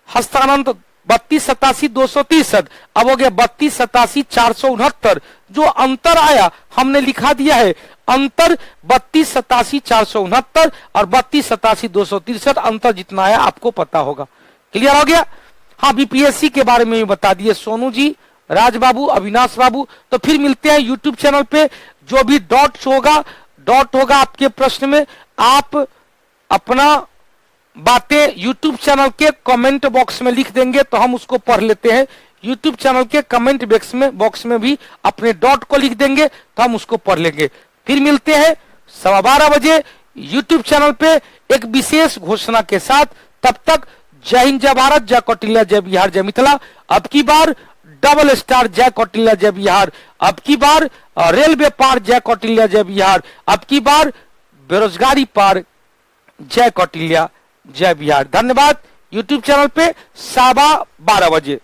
हस्तांतरण 3287-263, अब हो गया 3287-469। जो अंतर आया हमने लिखा दिया है, अंतर 3287-469 और 3287-263, अंतर जितना आया आपको पता होगा। क्लियर हो गया? हाँ, बीपीएससी के बारे में भी बता दिए सोनू जी, राज बाबू, अविनाश बाबू। तो फिर मिलते हैं यूट्यूब चैनल पे। जो भी डॉट होगा आपके प्रश्न में, आप अपना बातें यूट्यूब चैनल के कमेंट बॉक्स में लिख देंगे तो हम उसको पढ़ लेते हैं। यूट्यूब चैनल के कमेंट बॉक्स में भी अपने डॉट को लिख देंगे तो हम उसको पढ़ लेंगे। फिर मिलते हैं 12:15 बजे यूट्यूब चैनल पे एक विशेष घोषणा के साथ। तब तक जय हिंद, जय भारत, जय कौटिल्य, जय बिहार, जय मिथिला। अब की बार डबल स्टार, जय कौटिल्य, जय बिहार। अब की बार रेलवे पार, जय कौटिल्य, जय बिहार। अब की बार बेरोजगारी पार, जय कौटिल्य, जय बिहार। धन्यवाद। यूट्यूब चैनल पे 12:15 बजे।